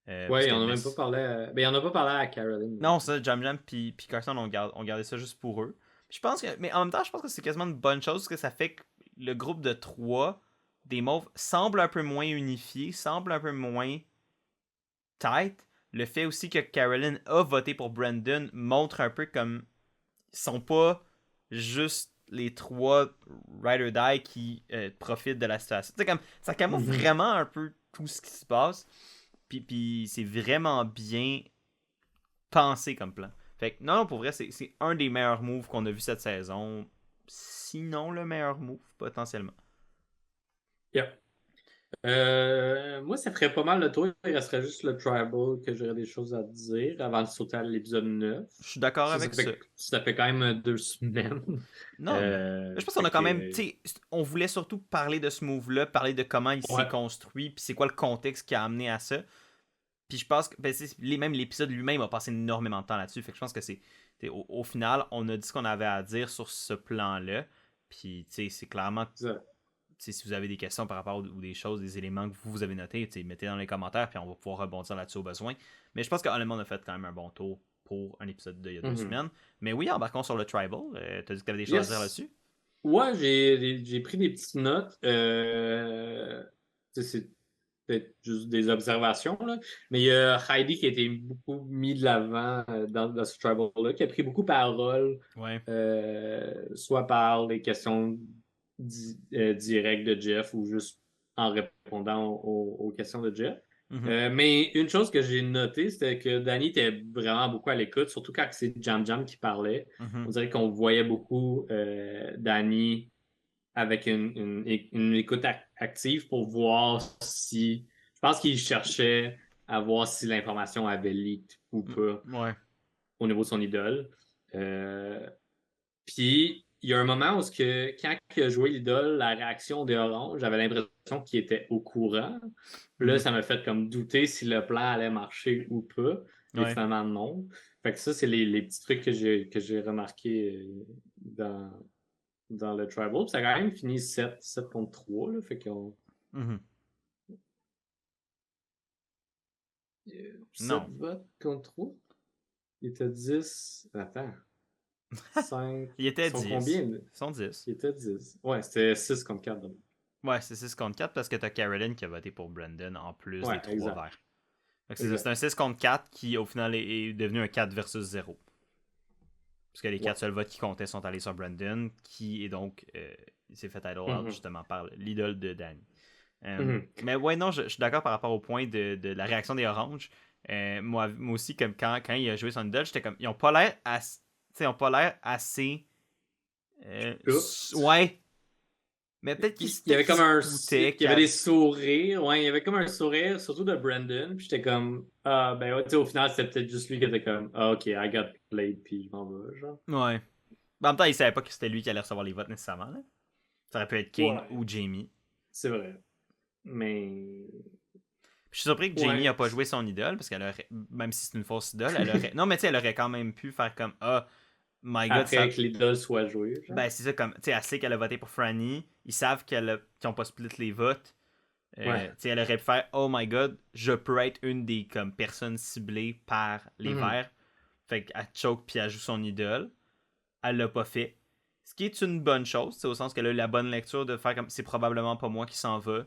Ouais, on n'a même pas parlé à... Ben, on n'a pas parlé à Caroline. Non, ça, Jam Jam puis Carson ont gardé ça juste pour eux. Puis je pense que... Mais en même temps, je pense que c'est quasiment une bonne chose, parce que ça fait que le groupe de 3 des Mauves semble un peu moins unifié, semble un peu moins tight. Le fait aussi que Caroline a voté pour Brandon montre un peu comme ils sont pas juste les 3 ride or die qui profitent de la situation. Tu sais, comme ça camoufle vraiment un peu tout ce qui se passe. Puis c'est vraiment bien pensé comme plan. Fait que non, pour vrai, c'est un des meilleurs moves qu'on a vu cette saison. Sinon, le meilleur move, potentiellement. Yeah. Moi, ça ferait pas mal le tour. Il resterait juste le Tribal que j'aurais des choses à dire avant de sauter à l'épisode 9. Je suis d'accord avec ça. Ça fait quand même 2 semaines. Non, mais je pense qu'on a quand même. On voulait surtout parler de ce move-là, parler de comment il s'est construit, puis c'est quoi le contexte qui a amené à ça. Puis je pense que même l'épisode lui-même a passé énormément de temps là-dessus. Fait que je pense que au final, on a dit ce qu'on avait à dire sur ce plan-là. Puis c'est clairement. Si vous avez des questions par rapport ou des choses, des éléments que vous avez notés, mettez dans les commentaires, puis on va pouvoir rebondir là-dessus au besoin. Mais je pense qu'honnêtement, on a fait quand même un bon tour pour un épisode d'il y a 2 semaines. Mais oui, embarquons sur le Tribal. T'as dit que t'avais des choses à dire là-dessus? Ouais, j'ai pris des petites notes. C'est peut-être juste des observations, là. Mais il y a Heidi qui a été beaucoup mis de l'avant dans ce Tribal-là, qui a pris beaucoup parole, soit par les questions directes de Jeff ou juste en répondant aux questions de Jeff. Mais une chose que j'ai notée, c'était que Danny était vraiment beaucoup à l'écoute, surtout quand c'est Jam Jam qui parlait. On dirait qu'on voyait beaucoup Danny avec une écoute active pour voir si... Je pense qu'il cherchait à voir si l'information avait leak ou pas au niveau de son idole. Puis, il y a un moment où quand il a joué l'idole, la réaction des Orange, j'avais l'impression qu'il était au courant. Puis là, ça m'a fait comme douter si le plan allait marcher ou pas. Et finalement, non. Fait que ça, c'est les petits trucs que j'ai remarqués dans le Tribal. Puis ça a quand même fini 7 contre 3. Là, fait qu'on... 7 votes contre 3? Il était 10... Attends. 5... Il était 10. Combien? Ils sont 10. Il était 10. Ouais, c'était 6 contre 4. Donc. Ouais, c'est 6 contre 4 parce que t'as Caroline qui a voté pour Brandon en plus des 3 verts. C'est un 6 contre 4 qui, au final, est devenu un 4 versus 0. Parce que les 4 seuls votes qui comptaient sont allés sur Brandon, qui est donc il s'est fait idol out justement par l'idole de Danny. Mais ouais, non, je suis d'accord par rapport au point de la réaction des Oranges. Moi aussi, comme quand il a joué son idole, j'étais comme. Ils ont pas l'air assez. Ouais. Mais peut-être qu'il y avait comme il y avait des sourires. Ouais, il y avait comme un sourire, surtout de Brandon. Puis j'étais comme, ben ouais, au final, c'était peut-être juste lui qui était comme, ok, I got played, puis je m'en vais, genre. Ouais. En même temps, il savait pas que c'était lui qui allait recevoir les votes nécessairement. Là. Ça aurait pu être Kane ou Jamie. C'est vrai. Mais. Je suis surpris que Jamie n'a pas joué son idole, parce qu'elle aurait, même si c'est une fausse idole, elle aurait. Non, mais tu sais, elle aurait quand même pu faire comme, my god. Après que l'idole soit jouée. Ben, c'est ça, comme, tu sais, elle sait qu'elle a voté pour Franny. Ils savent qu'ils n'ont pas split les votes. Elle aurait pu faire oh my god, je peux être une des comme personnes ciblées par les Verts. Fait qu'elle choke puis elle joue son idole. Elle l'a pas fait. Ce qui est une bonne chose, au sens qu'elle a eu la bonne lecture de faire comme c'est probablement pas moi qui s'en va.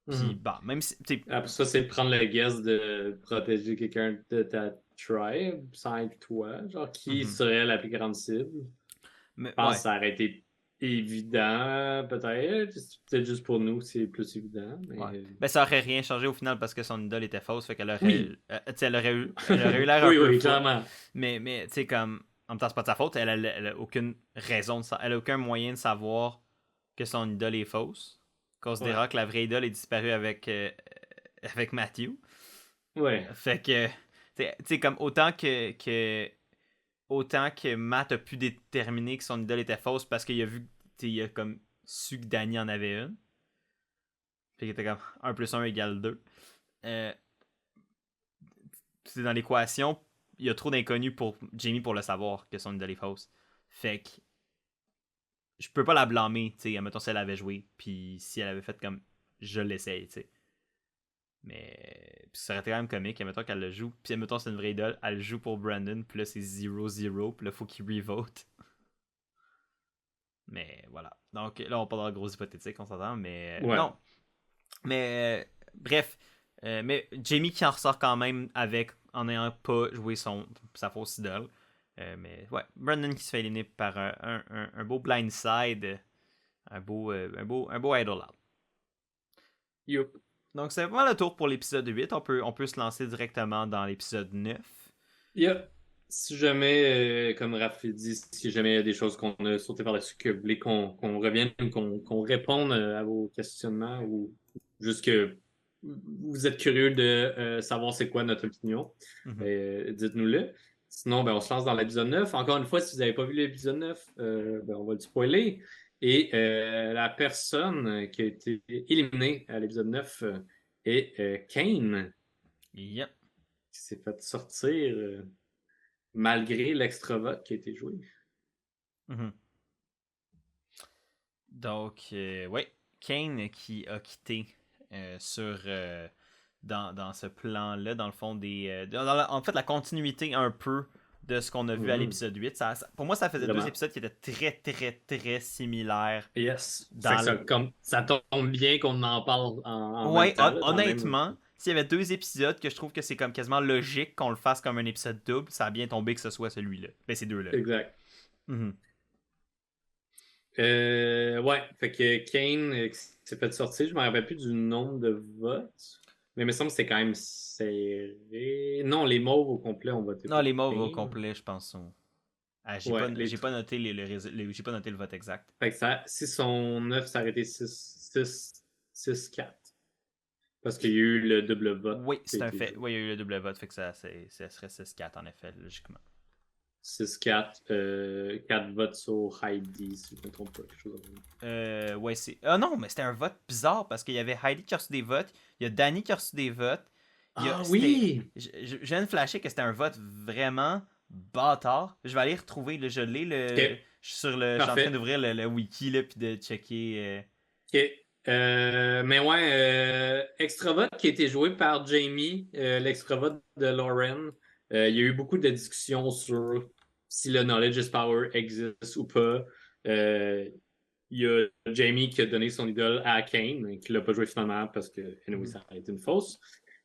Puis même si. Après ça, c'est de prendre le guess de protéger quelqu'un de ta tribe sans être toi. Genre, qui serait la plus grande cible? Je pense que ça aurait été évident, peut-être. Peut-être juste pour nous, c'est plus évident. Mais... ça aurait rien changé au final parce que son idole était fausse. Fait qu'elle aurait, elle aurait eu l'air un oui, peu oui, clairement. Mais tu sais, comme, en même temps, c'est pas de sa faute. Elle a aucune raison, elle a aucun moyen de savoir que son idole est fausse. Considérant que la vraie idole est disparue avec Matthew. Ouais. Fait que, tu sais, comme autant que Matt a pu déterminer que son idole était fausse parce qu'il a vu, il a comme su que Danny en avait une. Fait qu'il était comme 1 plus 1 égale 2. C'est dans l'équation, il y a trop d'inconnus pour Jamie pour le savoir que son idole est fausse. Fait que je peux pas la blâmer, tu sais, admettons si elle avait joué, puis si elle avait fait comme je l'essaye, tu sais. Mais ça aurait été quand même comique, admettons qu'elle le joue, puis admettons c'est une vraie idole, elle joue pour Brandon, puis là c'est 0-0, puis là faut qu'il revote. Mais voilà. Donc là on parle de gros hypothétique, on s'entend, mais non. Mais bref, mais Jamie qui en ressort quand même avec en n'ayant pas joué sa fausse idole. Mais ouais, Brandon qui se fait éliminer par un beau blindside, un beau idol out. Yup. Donc c'est vraiment le tour pour l'épisode 8. On peut se lancer directement dans l'épisode 9. Yep. Si jamais, comme Raph dit, si jamais il y a des choses qu'on a sauté par-dessus, que vous voulez qu'on revienne, qu'on réponde à vos questionnements ou juste que vous êtes curieux de savoir c'est quoi notre opinion, dites-nous-le. Sinon, on se lance dans l'épisode 9. Encore une fois, si vous n'avez pas vu l'épisode 9, on va le spoiler. Et la personne qui a été éliminée à l'épisode 9 est Kane. Yep. Qui s'est fait sortir malgré l'extra-vote qui a été joué. Donc, ouais, Kane qui a quitté dans ce plan-là, dans le fond, en fait, la continuité un peu de ce qu'on a vu à l'épisode 8. Pour moi, ça faisait deux épisodes qui étaient très, très, très similaires. Yes. Ça tombe bien qu'on en parle en ouais, même temps. honnêtement, s'il y avait deux épisodes que je trouve que c'est comme quasiment logique qu'on le fasse comme un épisode double, ça a bien tombé que ce soit celui-là. Ben, ces deux-là. Exact. Ouais, fait que Kane s'est fait sortir. Je me rappelle plus du nombre de votes. Mais il me semble que c'était quand même serré. Non, les mauves au complet ont voté. Non, les mauves au complet, je pense. J'ai pas noté j'ai pas noté le vote exact. Fait que si son 9 s'est arrêté 6-4. Parce qu'il y a eu le double vote. Oui, c'est un fait. Oui, il y a eu le double vote, fait que ça serait 6-4 en effet, logiquement. 6-4, 4 votes sur Heidi, si je ne me trompe pas, quelque chose comme ça. Ouais, c'est. Ah non, mais c'était un vote bizarre parce qu'il y avait Heidi qui a reçu des votes, il y a Danny qui a reçu des votes. Oui! Je viens de flasher que c'était un vote vraiment bâtard. Je vais aller retrouver, je l'ai, je suis en train d'ouvrir le wiki, là, puis de checker. Ok. Mais ouais, extra vote qui a été joué par Jamie, l'extra vote de Lauren. Il y a eu beaucoup de discussions sur si le knowledge is power existe ou pas. Il y a Jamie qui a donné son idole à Kane, qui ne l'a pas joué finalement parce que anyway, ça a été une fausse.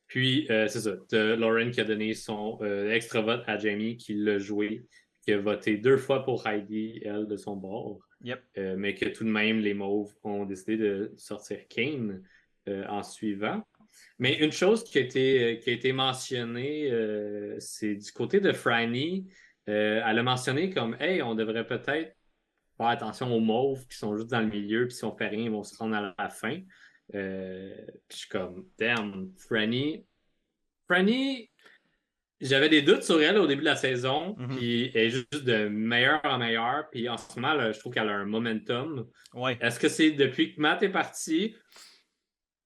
Puis, c'est ça, Lauren qui a donné son extra vote à Jamie, qui l'a joué, qui a voté 2 fois pour Heidi, elle, de son bord. Yep. Mais que tout de même, les Mauves ont décidé de sortir Kane en suivant. Mais une chose qui a été mentionnée, c'est du côté de Franny. Elle a mentionné comme « Hey, on devrait peut-être faire attention aux Mauves qui sont juste dans le milieu, puis si on fait rien, ils vont se rendre à la fin. » Puis je suis comme « Damn, Franny, j'avais des doutes sur elle au début de la saison, puis elle est juste de meilleur en meilleur, puis en ce moment, là, je trouve qu'elle a un momentum. Ouais. Est-ce que c'est depuis que Matt est parti?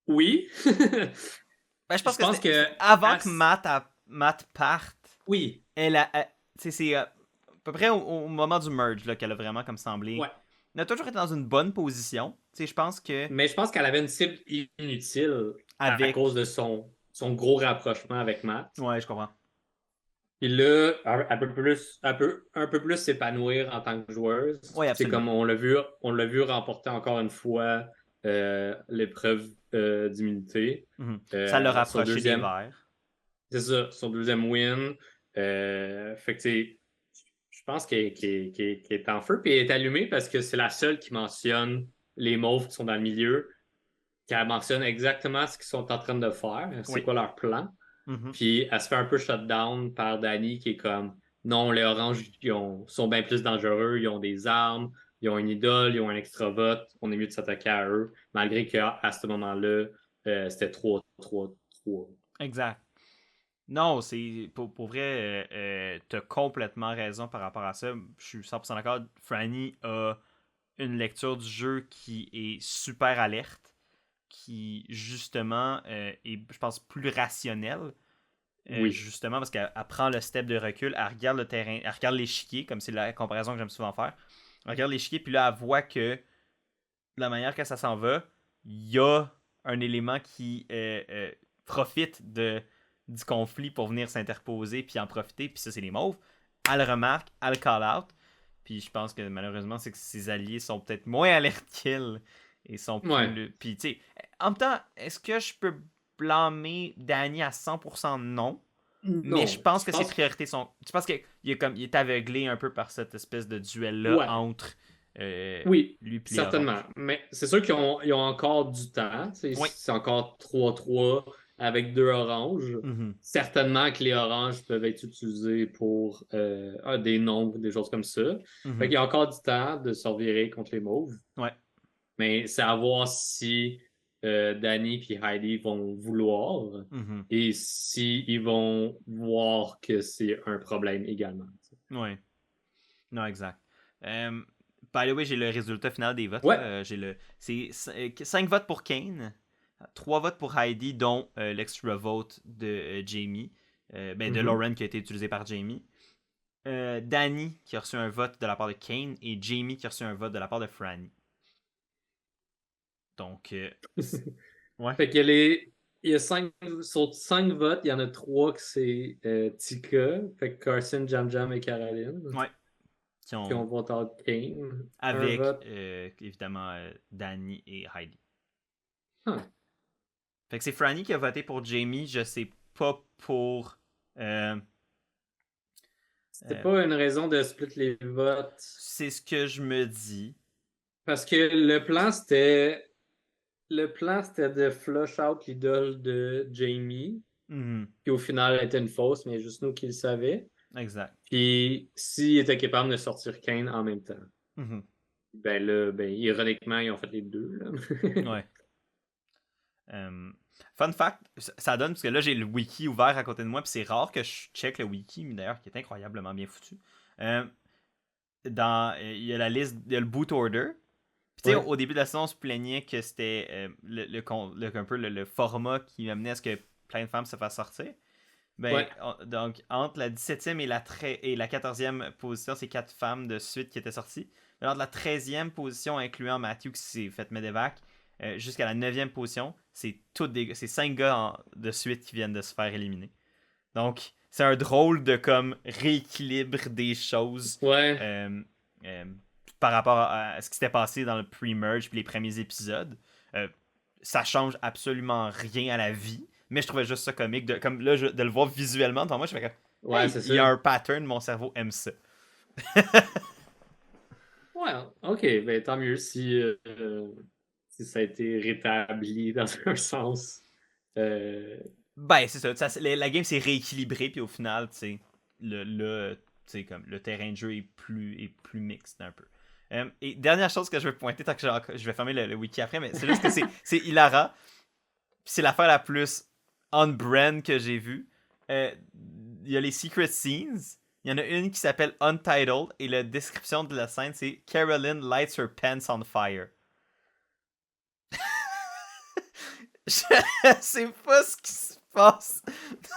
Oui. Je pense que avant que Matt parte, oui. C'est à peu près au moment du merge là, qu'elle a vraiment comme semblé. Ouais. Elle a toujours été dans une bonne position, sais, je pense que... Mais je pense qu'elle avait une cible inutile à Avec... cause de son gros rapprochement avec Matt. Ouais, je comprends. Puis là, un peu plus s'épanouir en tant que joueuse. Ouais, C'est absolument. comme on l'a vu remporter encore une fois l'épreuve d'immunité. Ça l'a Son rapproché des deuxième, Verts. c'est ça, son deuxième win. Fait que je pense qu'elle est en feu puis elle est allumée parce que c'est la seule qui mentionne les mauves qui sont dans le milieu, qu'elle mentionne exactement ce qu'ils sont en train de faire, c'est Oui. quoi leur plan. Puis elle se fait un peu shutdown par Danny qui est comme non, les oranges sont bien plus dangereux, ils ont des armes, ils ont une idole, ils ont un extra vote, on est mieux de s'attaquer à eux, malgré qu'à ce moment-là, c'était 3-3-3. Exact. Non, c'est pour vrai, t'as complètement raison par rapport à ça. Je suis 100% d'accord. Franny a une lecture du jeu qui est super alerte, qui justement est, je pense, plus rationnelle. Oui. Justement parce qu'elle prend le step de recul, elle regarde le terrain, elle regarde l'échiquier, comme c'est la comparaison que j'aime souvent faire. Elle regarde l'échiquier, puis là, elle voit que de la manière que ça s'en va, il y a un élément qui profite du conflit pour venir s'interposer puis en profiter, puis ça, c'est les mauves. Elle le remarque, elle le call out, puis je pense que malheureusement, c'est que ses alliés sont peut-être moins alertes qu'elle et sont Ouais. plus. Puis, tu sais, en même temps, est-ce que je peux blâmer Danny à 100%? Non. Mais je Non, pense je que ses pense. priorités sont. Je pense qu'il il est aveuglé un peu par cette espèce de duel-là Ouais. entre Oui, lui et les certainement. oranges. Mais c'est sûr ils ont encore du temps. Oui. C'est encore 3-3 avec deux oranges. Mhm. Certainement que les oranges peuvent être utilisés pour des nombres, des choses comme ça. Fait Mhm. qu'il y a encore du temps de se revirer contre les mauves. Ouais. Mais c'est à voir si Danny et Heidi vont vouloir Mhm. et si ils vont voir que c'est un problème également. Ouais. Non, exact. By the way, j'ai le résultat final des votes. Ouais. Là. C'est 5 votes pour Kane, 3 votes pour Heidi, dont l'extra vote de Jamie. De Mhm. Lauren qui a été utilisé par Jamie. Danny qui a reçu un vote de la part de Kane et Jamie qui a reçu un vote de la part de Franny. Donc, ouais. Fait il y a sur 5 votes, il y en a 3 que c'est Tika, fait que Carson, Jam Jam et Caroline Ouais. Qui qui ont ont, voté Kane. Un avec, vote. évidemment, Danny et Heidi. Ah, Fait que c'est Franny qui a voté pour Jamie. Je sais pas pour. Euh, c'était euh, pas une raison de split les votes. c'est ce que je me dis. Parce que le plan c'était de flush out l'idole de Jamie, Mhm. qui au final était une fausse, mais juste nous qui le savions. Exact. Puis s'il était capable de sortir Kane en même temps. Mhm. Ben là, ironiquement, ils ont fait les deux. Là. Ouais. Fun fact, ça donne, parce que là j'ai le wiki ouvert à côté de moi, puis c'est rare que je check le wiki, mais d'ailleurs qui est incroyablement bien foutu. Il y a la liste, il y a le boot order. Puis tu sais, Ouais. au début de la saison, on se plaignait que c'était un peu le format qui amenait à ce que plein de femmes se fassent sortir. Ouais. Donc, entre la 17e et la 14e position, c'est 4 femmes de suite qui étaient sorties. Mais entre la 13e position, incluant Matthew qui s'est fait medevac, jusqu'à la 9e position, c'est 5 gars de suite qui viennent de se faire éliminer. Donc, c'est un drôle de comme rééquilibre des choses Ouais. euh, euh, par rapport à ce qui s'était passé dans le pre-merge puis les premiers épisodes. Euh, Ça change absolument rien à la vie, mais je trouvais juste ça comique comme là, de le voir visuellement devant moi. Je fais comme, Ouais, hey, c'est il y a ça. un pattern, mon cerveau aime ça. Ouais, ok, ben tant mieux si ça a été rétabli dans un sens. Euh, Ben, c'est ça. La game s'est rééquilibrée, puis au final, tu sais, comme, le terrain de jeu est plus mixte un peu. Et dernière chose que je veux pointer, tant que je vais fermer le wiki après, mais c'est juste que c'est hilarant. Puis c'est l'affaire la plus on-brand que j'ai vue. Il y a les secret scenes. Il y en a une qui s'appelle Untitled et la description de la scène c'est Carolyn lights her pants on fire. Je sais pas ce qui se passe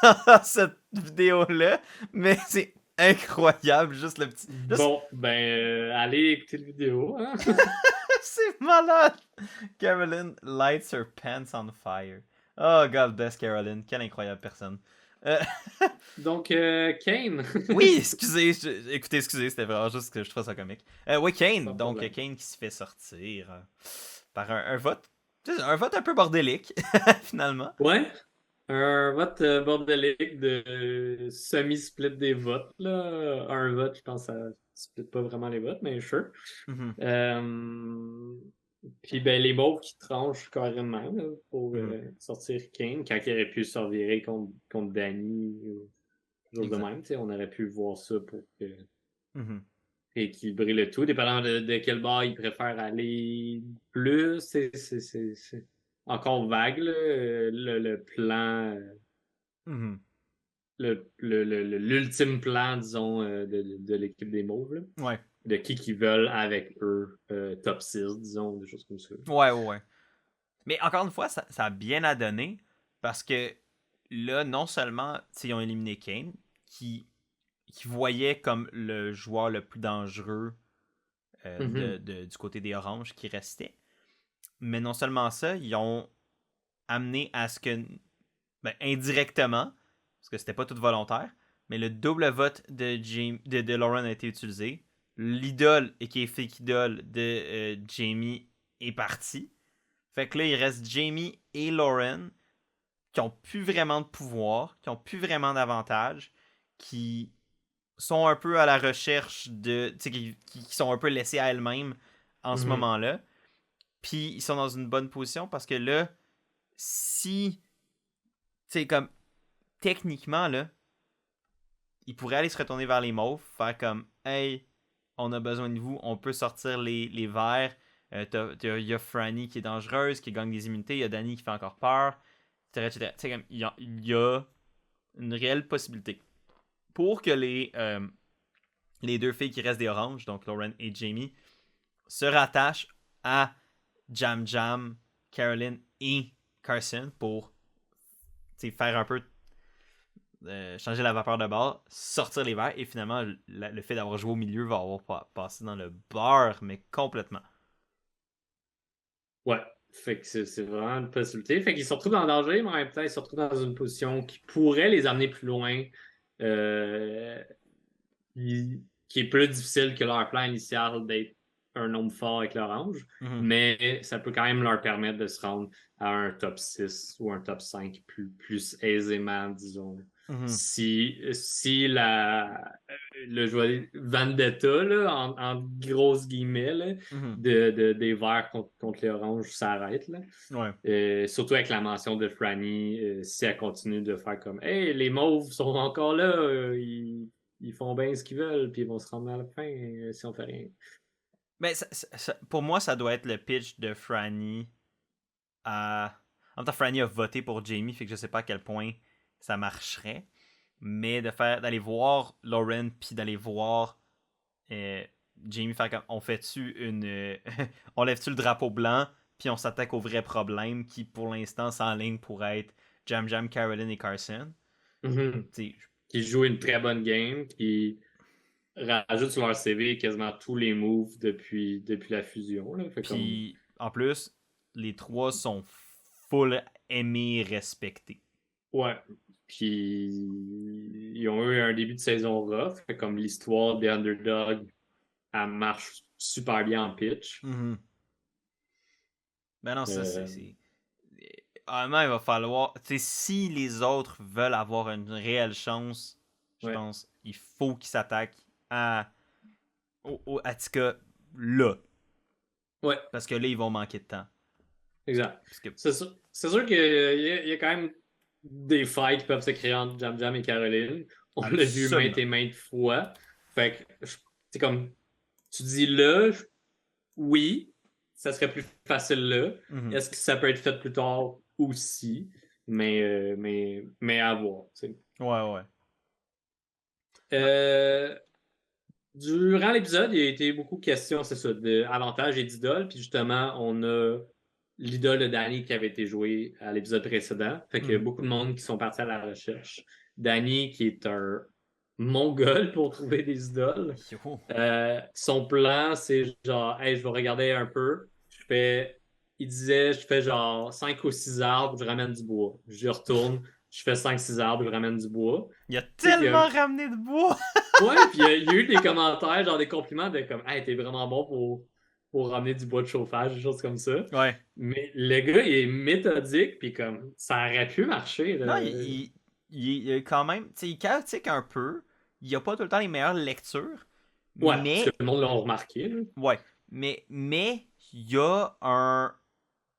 dans cette vidéo-là, mais c'est incroyable, juste le petit. bon, allez écouter la vidéo. Hein? C'est malade! Caroline lights her pants on fire. Oh, God bless Caroline. Quelle incroyable personne. Euh, Donc, Kane. oui, excusez, écoutez, excusez, c'était vraiment juste que je trouve ça comique. Oui, Pas Kane. de Donc, problème. Kane qui se fait sortir par un vote. Un vote un peu bordélique, finalement. Ouais, un vote bordélique de semi-split des votes, là. Un vote, je pense, ça split pas vraiment les votes, mais sure. Mhm, Euh, Puis ben, les mauves qui tranchent carrément là, pour mhm, sortir Kane, quand il aurait pu se revirer contre Danny ou quelque chose de exact. même. On aurait pu voir ça pour Mhm, équilibrer le tout, dépendant de quel bord il préfère aller plus. C'est encore vague, là, le plan, mhm. l'ultime plan, disons, de l'équipe des Mauves, là. Ouais. De qui veulent avec eux, top 6 disons, des choses comme ça. Ouais, ouais, ouais. Mais encore une fois, ça a bien à donner parce que là, non seulement ils ont éliminé Kane, qui voyait comme le joueur le plus dangereux Mhm. du côté des Oranges qui restait, mais non seulement ça, ils ont amené à ce que, ben, indirectement, parce que c'était pas tout volontaire, mais le double vote de Lauren a été utilisé. L'idole, et qui est fake idole de Jamie, est parti. Fait que là, il reste Jamie et Lauren qui ont plus vraiment de pouvoir, qui ont plus vraiment d'avantage, qui sont un peu à la recherche de. Tu sais, qui sont un peu laissés à elles-mêmes en ce Mhm. moment-là. Puis ils sont dans une bonne position parce que là, si. Tu sais, comme. Techniquement, là, ils pourraient aller se retourner vers les mauves, faire comme hey, on a besoin de vous, on peut sortir les verts. Il y a Franny qui est dangereuse, qui gagne des immunités, il y a Danny qui fait encore peur, etc. Tu sais, comme, il y a une réelle possibilité. Pour que les deux filles qui restent des oranges, donc Lauren et Jamie, se rattachent à Jam Jam, Caroline et Carson pour faire un peu changer la vapeur de bord, sortir les verres et finalement le fait d'avoir joué au milieu va avoir passé dans le beurre, mais complètement. Ouais. Fait que c'est vraiment une possibilité. Fait qu'ils se retrouvent en danger, mais en même temps, ils se retrouvent dans une position qui pourrait les amener plus loin, euh, qui est plus difficile que leur plan initial d'être un nombre fort avec l'orange, Mhm, mais ça peut quand même leur permettre de se rendre à un top 6 ou un top 5 plus aisément, disons. mhm, Si le joueur Vendetta, là, en grosses guillemets, là, mhm. des verts contre les oranges s'arrête. Là. Ouais. Surtout avec la mention de Franny, si elle continue de faire comme Hey, les mauves sont encore là, ils font bien ce qu'ils veulent, puis ils vont se rendre à la fin si on fait rien. Mais pour moi, ça doit être le pitch de Franny à. En même temps, Franny a voté pour Jamie, fait que je sais pas à quel point ça marcherait. Mais d'aller voir Lauren, puis d'aller voir euh, Jamie faire comme on fait-tu une. On lève-tu le drapeau blanc, puis on s'attaque au vrai problème qui, pour l'instant, s'enligne pour être Jam Jam, Caroline et Carson. Mhm. Tu Qui jouent une très bonne game, qui rajoutent sur leur CV quasiment tous les moves depuis la fusion. Là. Fait comme puis, en plus, les trois sont full aimés, respectés. Ouais. Puis ils ont eu un début de saison rough. Fait comme l'histoire des underdogs, elle marche super bien en pitch. Mhm. Ben non, ça, Euh, honnêtement, il va falloir. Tu sais, si les autres veulent avoir une réelle chance, je ouais. pense, il faut qu'ils s'attaquent au Attica là. Ouais, Parce que là, ils vont manquer de temps. exact. Parce que, C'est sûr qu'il y a quand même des fights qui peuvent se créer entre Jam Jam et Caroline. On l'a vu maintes absolument. et maintes fois. Fait que c'est comme tu dis là, oui, ça serait plus facile là. Mhm. Est-ce que ça peut être fait plus tard aussi? Mais à voir. Tu sais. Ouais, ouais. Non. Euh, Durant l'épisode, il y a été beaucoup de questions, c'est ça, d'avantages et d'idoles. Puis justement, on a l'idole de Danny qui avait été jouée à l'épisode précédent. Fait qu'il y a Mhm. beaucoup de monde qui sont partis à la recherche. Danny, qui est un mongol pour trouver des idoles. Yo. Son plan, c'est genre, hey, je vais regarder un peu. Je fais il disait, je fais genre 5 ou 6 arbres, je ramène du bois. Je retourne, je fais 5-6 arbres, je ramène du bois. Il a Tu sais que, tellement ramené de bois! ouais, puis il y a eu des commentaires, genre des compliments de comme, hey, t'es vraiment bon pour ramener du bois de chauffage, des choses comme ça. Ouais. Mais le gars, il est méthodique, puis comme, ça aurait pu marcher, Non, là. il est quand même. Tu sais, il est chaotique un peu. Il a pas tout le temps les meilleures lectures. Ouais, parce que Mais. le monde l'a remarqué, là. Ouais. Mais il y a un.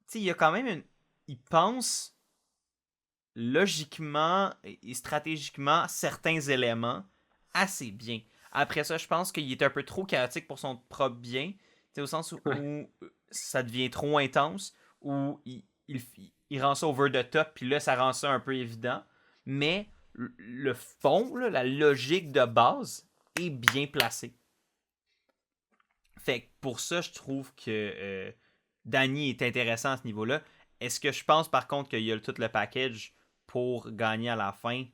Tu sais, il y a quand même une. Il pense logiquement et stratégiquement certains éléments assez bien. Après ça, je pense qu'il est un peu trop chaotique pour son propre bien. Tu sais, au sens où ça devient trop intense, où il rend ça over the top, puis là, ça rend ça un peu évident. Mais le fond, là, la logique de base est bien placée. Fait que pour ça, je trouve que Danny est intéressant à ce niveau-là. Est-ce que je pense par contre qu'il y a tout le package pour gagner à la fin?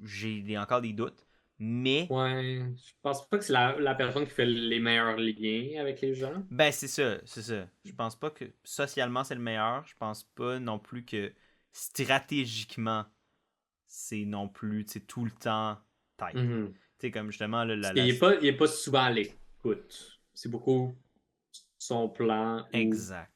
J'ai encore des doutes. Mais, Ouais, je pense pas que c'est la personne qui fait les meilleurs liens avec les gens. ben c'est ça, c'est ça. Je pense pas que socialement c'est le meilleur. Je pense pas non plus que stratégiquement c'est non plus tout le temps tight. Mhm. Tu sais, comme justement, là, Parce qu'il est pas souvent à l'écoute. C'est beaucoup son plan exact.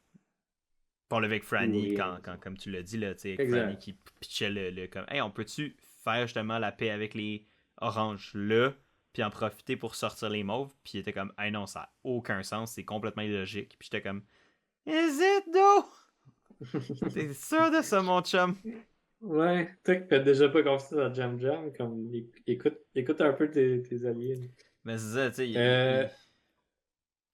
Pour le avec ou Franny, rien. comme tu l'as dit, là, avec Franny Exact. qui pitchait comme hey, on peut-tu faire justement la paix avec les oranges là, puis en profiter pour sortir les mauves, puis il était comme hey non, ça a aucun sens, c'est complètement illogique. Puis j'étais comme is it though? T'es sûr de ça, mon chum? Ouais, toi qui fais déjà pas confiance à Jam Jam, comme écoute un peu tes alliés. Mais c'est ça, tu sais, Euh,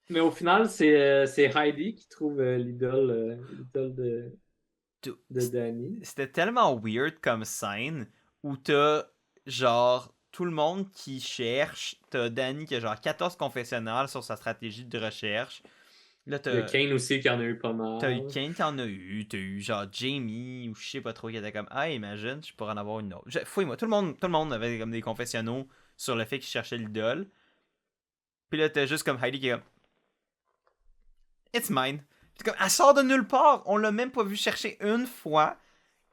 mais au final, c'est Heidi qui trouve l'idole de Danny. c'était tellement weird comme scène où t'as genre tout le monde qui cherche, t'as Danny qui a genre 14 confessionnals sur sa stratégie de recherche. Là, Il y a t'as Kane aussi qui en a eu pas T'as eu mal. Kane, t'en as eu. T'as eu genre Jamie ou je sais pas trop qui était comme ah imagine, je pourrais en avoir une autre. Fouille-moi, tout le monde avait comme des confessionnaux sur le fait qu'il cherchait l'idole. Puis là t'as juste comme Heidi qui est comme It's mine. Puis comme elle sort de nulle part. On l'a même pas vu chercher une fois.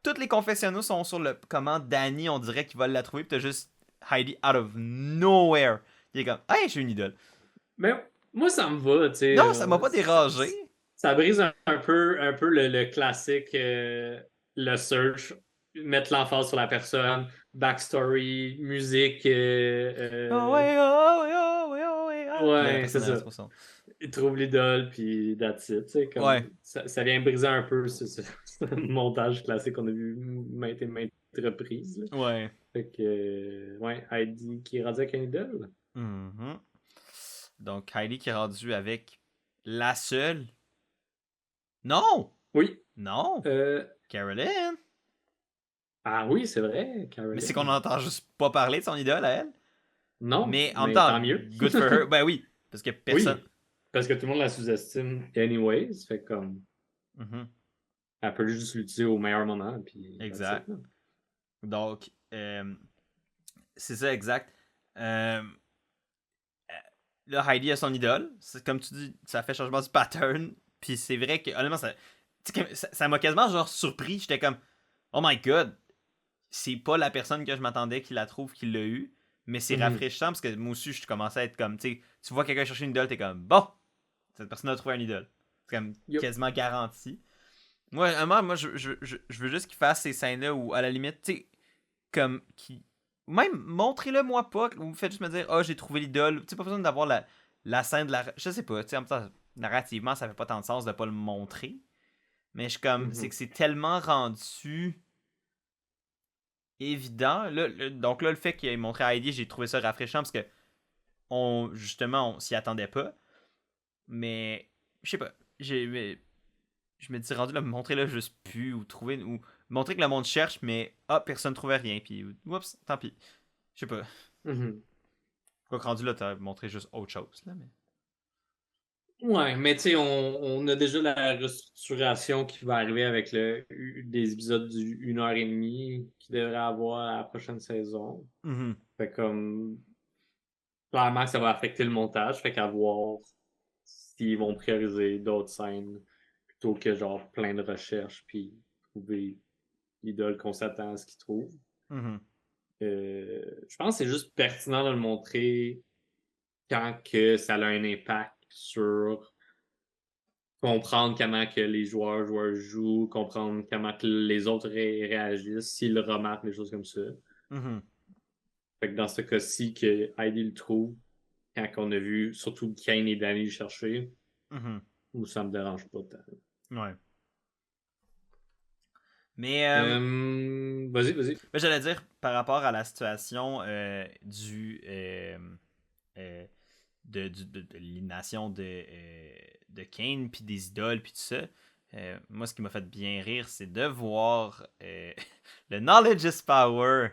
Tous les confessionnaux sont sur le comment Danny on dirait qu'il va la trouver. Puis t'as juste Heidi out of nowhere. Il est comme hey j'ai une idole. Mais moi, ça me va, tu sais. Non ça m'a pas dérangé. Ça brise un peu le classique, le search, mettre l'emphase sur la personne, backstory, musique. Oh ouais oh ouais oh ouais oh ouais ah. Puis là la Ouais, c'est personne elle reste ça. pour son. Il trouve l'idole, puis that's it. Tu sais, Ouais. comme, ça vient briser un peu ce montage classique qu'on a vu maintes et maintes reprises. Là. Ouais. Fait que, ouais, Heidi qui est rendue avec un idole. Mhm. Donc, Kylie qui est rendue avec la seule. Non! Oui. Non! Euh, Caroline! ah oui, c'est vrai, Mais c'est qu'on Caroline. n'entend juste pas parler de son idole à elle. Non, Mais en même mais temps, tant mieux. good for her. Ben oui, parce que personne. Oui, parce que tout le monde la sous-estime anyways. Fait comme, Mhm. elle peut juste l'utiliser au meilleur moment, puis that's it, Exact. là. Donc, c'est ça, exact. Euh, là, Heidi a son idole. C'est, comme tu dis, ça fait changement du pattern. Puis c'est vrai que, honnêtement, ça m'a quasiment genre surpris. J'étais comme, oh my god, c'est pas la personne que je m'attendais qui la trouve qui l'a eu, mais c'est Mhm. rafraîchissant parce que moi aussi je commençais à être comme, tu vois quelqu'un chercher une idole, t'es comme, bon, cette personne a trouvé une idole. C'est comme Yup. quasiment garanti. Moi, à un moment, je veux juste qu'il fasse ces scènes-là où, à la limite, tu sais, comme, qui. Même, montrez-le moi pas, ou vous faites juste me dire, oh, j'ai trouvé l'idole. Tu sais, pas besoin d'avoir la scène de la. Je sais pas, tu sais, en même temps, narrativement, ça fait pas tant de sens de pas le montrer. Mais je suis comme, c'est Mhm. que c'est tellement rendu évident. Là, donc là, le fait qu'il ait montré à Heidi, j'ai trouvé ça rafraîchissant parce que justement, on s'y attendait pas. Mais je sais pas. Je me dis rendu là, montrer là juste plus ou trouver ou montrer que le monde cherche, mais personne trouvait rien. Puis oups, tant pis. Je sais pas. Mhm. Quoi que rendu là, t'as montré juste autre chose là, mais. Ouais, mais tu sais, on a déjà la restructuration qui va arriver avec des épisodes du 1 heure et demie qu'il devrait avoir à la prochaine saison. Mhm. Fait comme, clairement, ça va affecter le montage. Fait qu'à voir s'ils vont prioriser d'autres scènes plutôt que genre plein de recherches puis trouver l'idole qu'on s'attend à ce qu'ils trouvent. Mhm. Je pense que c'est juste pertinent de le montrer quand que ça a un impact sur comprendre comment que les joueurs jouent, comprendre comment que les autres réagissent, s'ils remarquent des choses comme ça. Mhm. Fait que dans ce cas-ci, que Heidi le trouve, quand on a vu surtout Kane et Danny le chercher, Mhm. ça me dérange pas tant. Ouais. Mais Vas-y. ben, j'allais dire, par rapport à la situation euh, de l'élimination de Kane, puis des idoles, puis tout ça, moi, ce qui m'a fait bien rire, c'est de voir le Knowledge is Power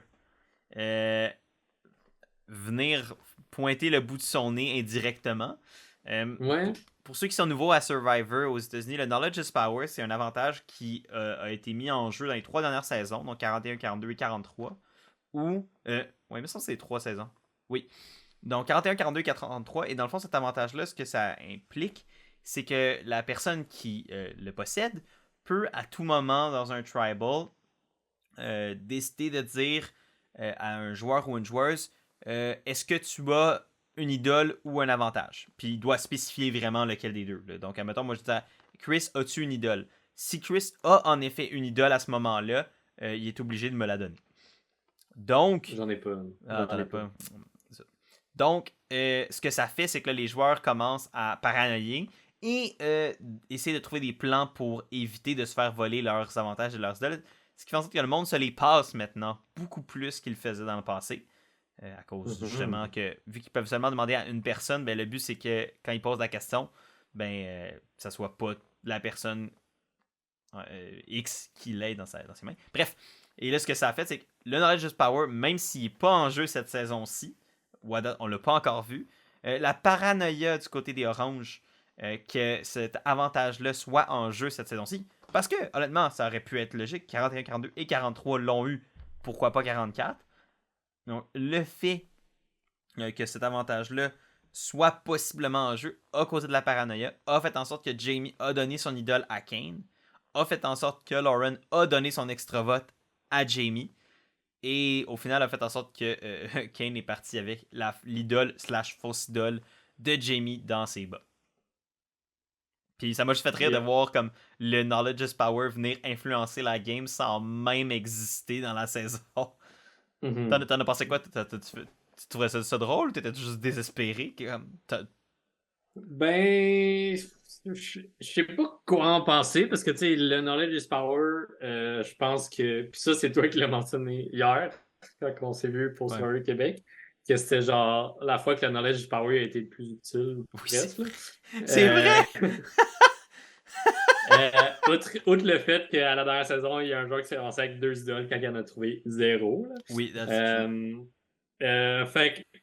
venir pointer le bout de son nez indirectement. Ouais. Pour ceux qui sont nouveaux à Survivor aux États-Unis, le Knowledge is Power, c'est un avantage qui a été mis en jeu dans les 3 dernières saisons, donc 41, 42 et 43. Ou. Ouais, mais ça, c'est les 3 saisons. Oui. Donc 41, 42 et 43. Et dans le fond, cet avantage-là, ce que ça implique, c'est que la personne qui le possède peut à tout moment dans un tribal décider de dire à un joueur ou une joueuse est-ce que tu as une idole ou un avantage. Puis il doit spécifier vraiment lequel des deux. Là. Donc, admettons, moi je dis à Chris, as-tu une idole? Si Chris a en effet une idole à ce moment-là, il est obligé de me la donner. Donc, J'en ai pas. t'en as pas. Donc, ce que ça fait, c'est que là, les joueurs commencent à paranoïer et essayer de trouver des plans pour éviter de se faire voler leurs avantages et leurs idoles. Ce qui fait en sorte que le monde se les passe maintenant beaucoup plus qu'il le faisait dans le passé. À cause justement que, vu qu'ils peuvent seulement demander à une personne, ben, le but c'est que quand ils posent la question, ben, ça soit pas la personne X qui l'aide dans ses mains. Bref, et là, ce que ça a fait, c'est que le Knowledge is Power, même s'il n'est pas en jeu cette saison-ci, on l'a pas encore vu, la paranoïa du côté des Oranges, que cet avantage-là soit en jeu cette saison-ci, parce que, honnêtement, ça aurait pu être logique, 41, 42 et 43 l'ont eu, pourquoi pas 44? Donc, le fait que cet avantage-là soit possiblement en jeu a causé de la paranoïa, a fait en sorte que Jamie a donné son idole à Kane, a fait en sorte que Lauren a donné son extra vote à Jamie, et au final a fait en sorte que Kane est parti avec l'idole slash fausse idole de Jamie dans ses bas. Puis ça m'a juste fait rire de voir comme le Knowledge is Power venir influencer la game sans même exister dans la saison. T'en as pensé quoi? Tu trouvais ça drôle ou t'étais juste désespéré? Ben, je sais pas quoi en penser parce que, tu sais, le knowledge is power, je pense que. Puis ça, c'est toi qui l'as mentionné hier, quand on s'est vu pour Survivor Québec, que c'était genre la fois que le knowledge is power a été le plus utile, Oui, presque. c'est vrai! Outre le fait qu'à la dernière saison, il y a un joueur qui s'est lancé avec 2 idoles quand il en a trouvé 0. Là. Oui, that's true. Fait que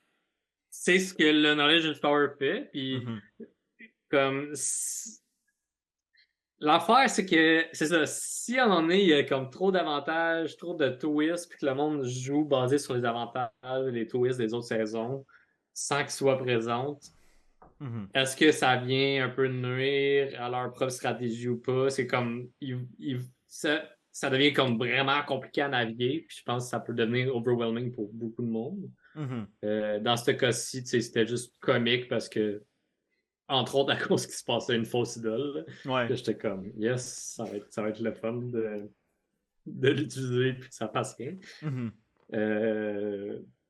c'est ce que le knowledge is power fait. Puis, comme. L'affaire, c'est que, c'est ça, si à un moment donné, il y a comme trop d'avantages, trop de twists, puis que le monde joue basé sur les avantages et les twists des autres saisons, sans qu'ils soient présents, est-ce que ça vient un peu nuire à leur propre stratégie ou pas? C'est comme, ça devient comme vraiment compliqué à naviguer, puis je pense que ça peut devenir overwhelming pour beaucoup de monde. Dans ce cas-ci, c'était juste comique parce que entre autres à cause qu'il se passait une fausse idole. Ouais. J'étais comme, yes, ça va être le fun de l'utiliser puis que ça passe rien.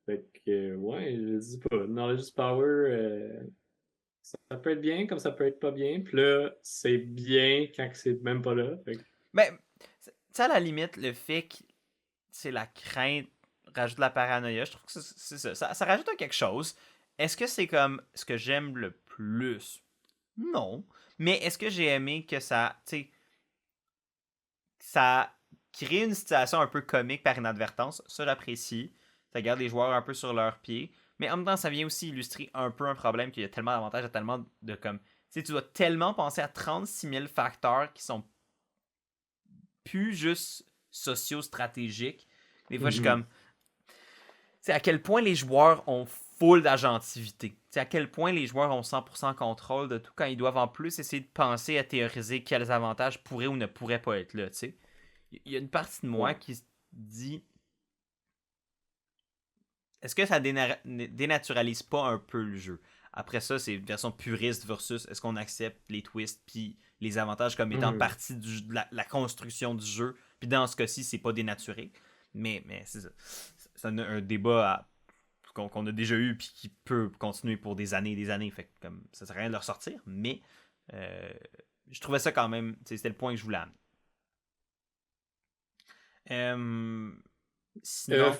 Fait que, ouais, je dis pas. Knowledge Power, ça peut être bien comme ça peut être pas bien. Puis là, c'est bien quand c'est même pas là. Fait que... Mais, tu sais, à la limite, le fait que c'est la crainte rajoute de la paranoïa, je trouve que c'est ça. Ça rajoute à quelque chose. Est-ce que c'est comme ce que j'aime le plus? Non. Mais est-ce que j'ai aimé que ça, tu sais, ça crée une situation un peu comique par inadvertance? Ça, j'apprécie. Ça garde les joueurs un peu sur leurs pieds. Mais en même temps, ça vient aussi illustrer un peu un problème qu'il y a tellement d'avantages, il y a tellement de comme. Tu sais, tu dois tellement penser à 36 000 facteurs qui sont plus juste socio-stratégiques. Des fois, je suis comme. C'est à quel point les joueurs ont full d'agentivité. à quel point les joueurs ont 100% contrôle de tout quand ils doivent en plus essayer de penser à théoriser quels avantages pourraient ou ne pourraient pas être là, tu sais. Il y a une partie de moi Ouais. qui se dit, est-ce que ça dénaturalise pas un peu le jeu? Après ça, c'est une version puriste versus est-ce qu'on accepte les twists puis les avantages comme étant partie de la construction du jeu. Puis dans ce cas-ci, c'est pas dénaturé. Mais c'est ça. C'est un débat qu'on a déjà eu puis qui peut continuer pour des années et des années. Fait que, comme ça sert à rien de le ressortir. Mais je trouvais ça quand même. C'était le point que je voulais amener. Sinon.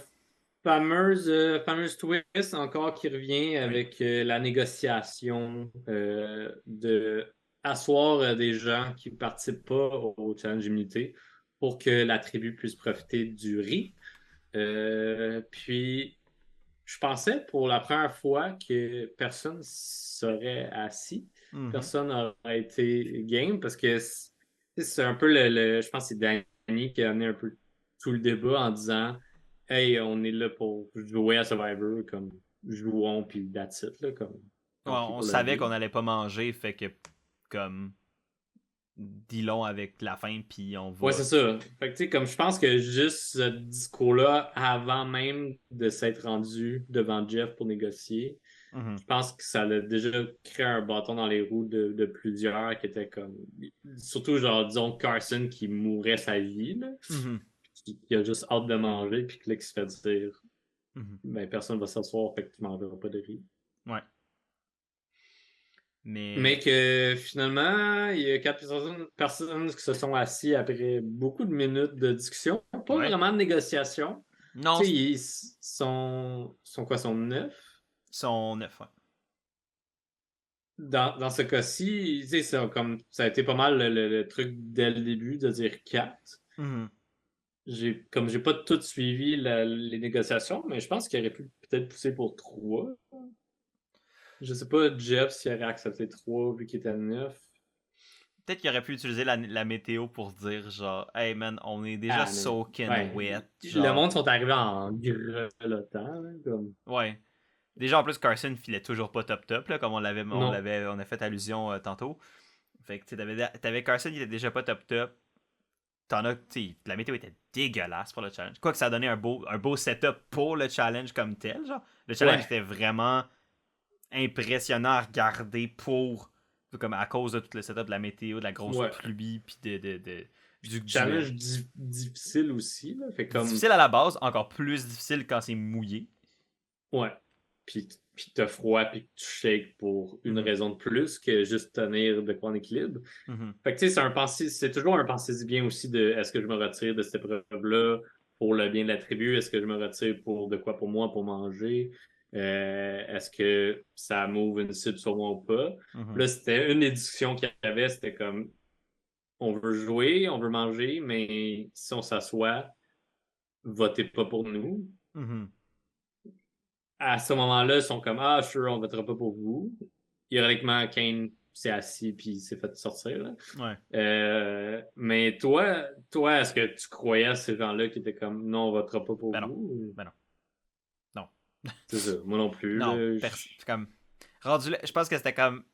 Fameuse twist encore qui revient avec la négociation de asseoir des gens qui ne participent pas au challenge immunité pour que la tribu puisse profiter du riz. Puis, je pensais pour la première fois que personne serait assis, personne n'aurait été game parce que c'est un peu je pense que c'est Danny qui a amené un peu tout le débat en disant hey, on est là pour jouer à Survivor, comme jouons, puis that's it, là, comme. On savait qu'on n'allait pas manger, fait que, comme, dis-le avec la fin, puis on va. Ouais, c'est ça. Fait que, tu sais, comme je pense que juste ce discours-là, avant même de s'être rendu devant Jeff pour négocier, je pense que ça a déjà créé un bâton dans les roues de plusieurs qui étaient comme. Surtout, genre, disons, Carson qui mourait sa vie, là. Qui a juste hâte de manger, puis que là, qui se fait dire ben, personne va s'asseoir, fait que tu m'enverras pas de riz. Ouais. Mais que finalement, il y a 4 personnes qui se sont assis après beaucoup de minutes de discussion. Pas vraiment de négociation. Non. Tu sais, ils sont quoi, sont 9? Ils sont 9, ouais. Dans ce cas-ci, tu sais, ça a été pas mal le truc dès le début de dire 4. Comme j'ai pas tout suivi les négociations, mais je pense qu'il aurait pu peut-être pousser pour 3. Je sais pas, Jeff, s'il aurait accepté 3 vu qu'il était 9. Peut-être qu'il aurait pu utiliser la météo pour dire genre hey man, on est déjà soaking wet. Genre... Le monde sont arrivés en grelottant. Comme... Ouais. Déjà en plus Carson filait toujours pas top là, comme on a fait allusion tantôt. Fait que t'avais Carson qui était déjà pas top. La météo était dégueulasse pour le challenge. Quoique ça a donné un beau setup pour le challenge comme tel. Genre. Le challenge était vraiment impressionnant à regarder comme à cause de tout le setup de la météo, de la grosse pluie, puis du challenge difficile aussi. Là. Fait comme... Difficile à la base, encore plus difficile quand c'est mouillé. Ouais. Puis t'as froid, puis tu shakes pour une raison de plus que juste tenir de quoi en équilibre. Fait que tu sais, c'est toujours un pensée bien aussi de est-ce que je me retire de cette épreuve-là pour le bien de la tribu? Est-ce que je me retire pour de quoi pour moi, pour manger? Est-ce que ça m'ouvre une cible sur moi ou pas? Là, c'était une des discussions qu'il y avait, c'était comme on veut jouer, on veut manger, mais si on s'assoit, votez pas pour nous. À ce moment-là, ils sont comme ah, sure, on votera pas pour vous. Ironiquement, Kane s'est assis puis il s'est fait sortir. Là. Ouais. Mais toi, est-ce que tu croyais à ces gens-là qui étaient comme non, on votera pas pour vous? Ben non. Non. C'est ça, moi non plus. Non, là, comme rendu là, je pense que c'était comme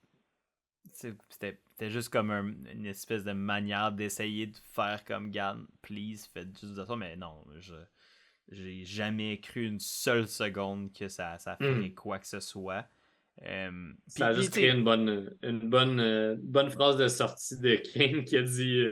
c'était juste comme une espèce de manière d'essayer de faire comme Gann, please, faites juste de ça, mais non, j'ai jamais cru une seule seconde que ça ferait quoi que ce soit. Ça a juste créé une bonne phrase de sortie de Kane qui a dit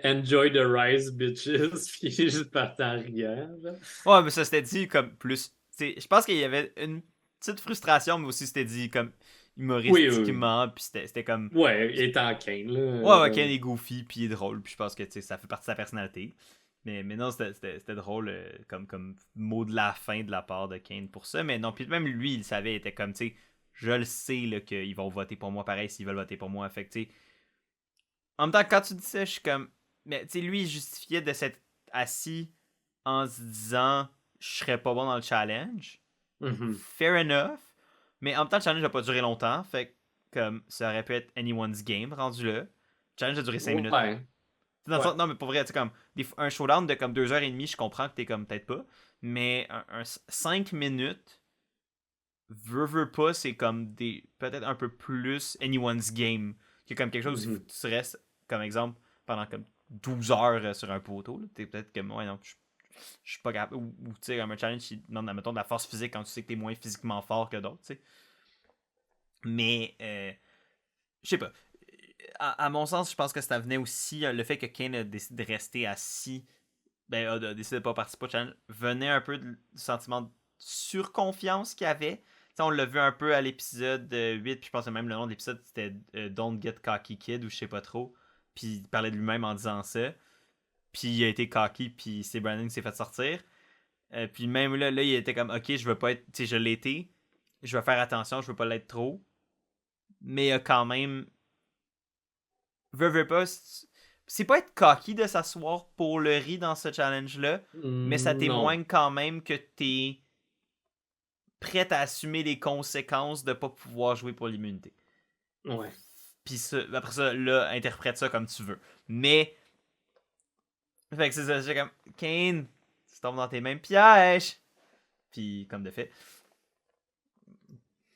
Enjoy the rise, bitches, puis il est juste parti en riant. Ouais, mais ça s'était dit comme plus. Je pense qu'il y avait une petite frustration, mais aussi c'était dit comme humoristiquement, puis c'était comme. Ouais, étant Kane, là. Ouais, Kane est goofy, puis il est drôle, puis je pense que ça fait partie de sa personnalité. Mais non, c'était drôle comme mot de la fin de la part de Kane pour ça. Mais non, puis même lui, il savait, il était comme, tu sais, je le sais là, qu'ils vont voter pour moi pareil s'ils veulent voter pour moi. Fait que, tu sais, en même temps, quand tu dis ça, je suis comme, mais tu sais, lui, il justifiait de s'être assis en se disant, je serais pas bon dans le challenge. Fair enough. Mais en même temps, le challenge n'a pas duré longtemps. Fait que, comme, ça aurait pu être anyone's game rendu là. Le challenge a duré 5 minutes. Non, mais pour vrai, tu sais, comme un showdown de comme 2h30, je comprends que t'es comme peut-être pas. Mais 5 minutes veux pas, c'est comme des peut-être un peu plus anyone's game. Que comme quelque chose où il faut que tu restes, comme exemple, pendant comme 12 heures sur un poteau. T'es peut-être comme, ouais, non, je suis pas capable. Ou tu sais, comme un challenge qui demande, mettons, de la force physique quand tu sais que t'es moins physiquement fort que d'autres, tu sais. Mais, je sais pas. À mon sens, je pense que ça venait aussi, le fait que Kane a décidé de rester assis, ben, a décidé de pas participer au challenge, venait un peu du sentiment de surconfiance qu'il avait. T'sais, on l'a vu un peu à l'épisode 8, puis je pense que même le nom de l'épisode c'était Don't Get Cocky Kid, ou je sais pas trop. Puis il parlait de lui-même en disant ça. Puis il a été cocky, puis c'est Brandon qui s'est fait sortir. Puis même là, il était comme, ok, je veux pas être, tu sais, je l'ai été, je vais faire attention, je veux pas l'être trop. Mais il a quand même, veux pas, c'est pas être cocky de s'asseoir pour le riz dans ce challenge-là, mais ça Non. témoigne quand même que t'es prêt à assumer les conséquences de pas pouvoir jouer pour l'immunité. Ouais. Puis après ça, là, interprète ça comme tu veux. Mais, fait que c'est ça, j'ai comme, Kane, tu tombes dans tes mêmes pièges. Puis, comme de fait.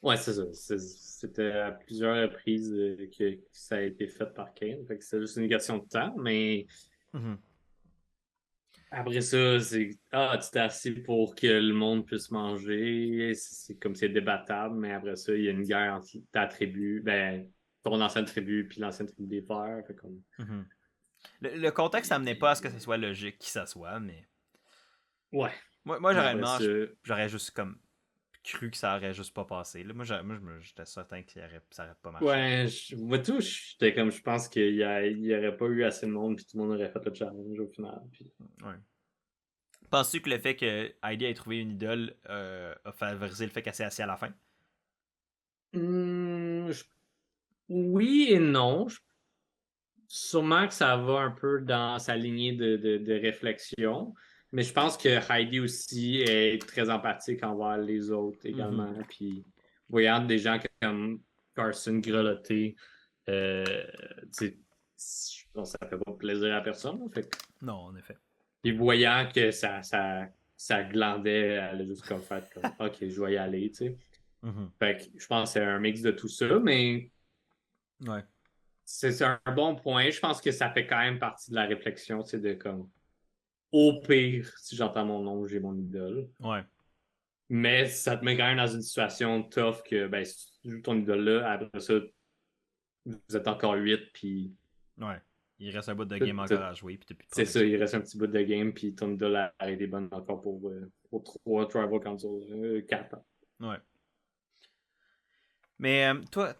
Ouais, c'est ça. C'était à plusieurs reprises que ça a été fait par Kane. Fait que c'est juste une question de temps, mais Mhm. après ça, c'est tu t'es assis pour que le monde puisse manger. C'est comme c'est débattable, mais après ça, il y a une guerre entre ta tribu, ben, ton ancienne tribu puis l'ancienne tribu des Verts. Fait comme... Mhm. Le contexte n'amenait pas à ce que ce soit logique qui ça soit, mais. Ouais. Moi Mais après réellement, ça, j'aurais juste comme cru que ça aurait juste pas passé. Là. Moi, j'étais certain que ça aurait pas marché. ouais, moi tout, j'étais comme je pense qu'il y aurait pas eu assez de monde puis tout le monde aurait fait le challenge au final. Puis... Ouais. Penses-tu que le fait que Heidi ait trouvé une idole a favorisé le fait qu'elle s'est assise à la fin? Hmm, oui et non. Sûrement que ça va un peu dans sa lignée de réflexion, mais je pense que Heidi aussi est très empathique envers les autres Mhm. également. Puis, voyant des gens comme Carson grelotter, euh, tu sais, je pense que ça fait pas plaisir à personne. Fait que, Non, en effet. puis voyant que ça glandait, elle a juste comme fait comme OK, je vais y aller, tu sais. Mhm. Fait que je pense que c'est un mix de tout ça, mais Ouais. c'est un bon point. Je pense que ça fait quand même partie de la réflexion, c'est de comme au pire, si j'entends mon nom, j'ai mon idole. Ouais. Mais ça te met quand même dans une situation tough que ben, si tu joues ton idole-là, après ça, vous êtes encore 8, puis Ouais. Il reste un bout de game encore à jouer, puis t'as plus de c'est ça, progression. il reste un petit bout de game, puis ton idole a été bonne encore pour 3 Tribal Council, 4 ans. Ouais. Mais toi,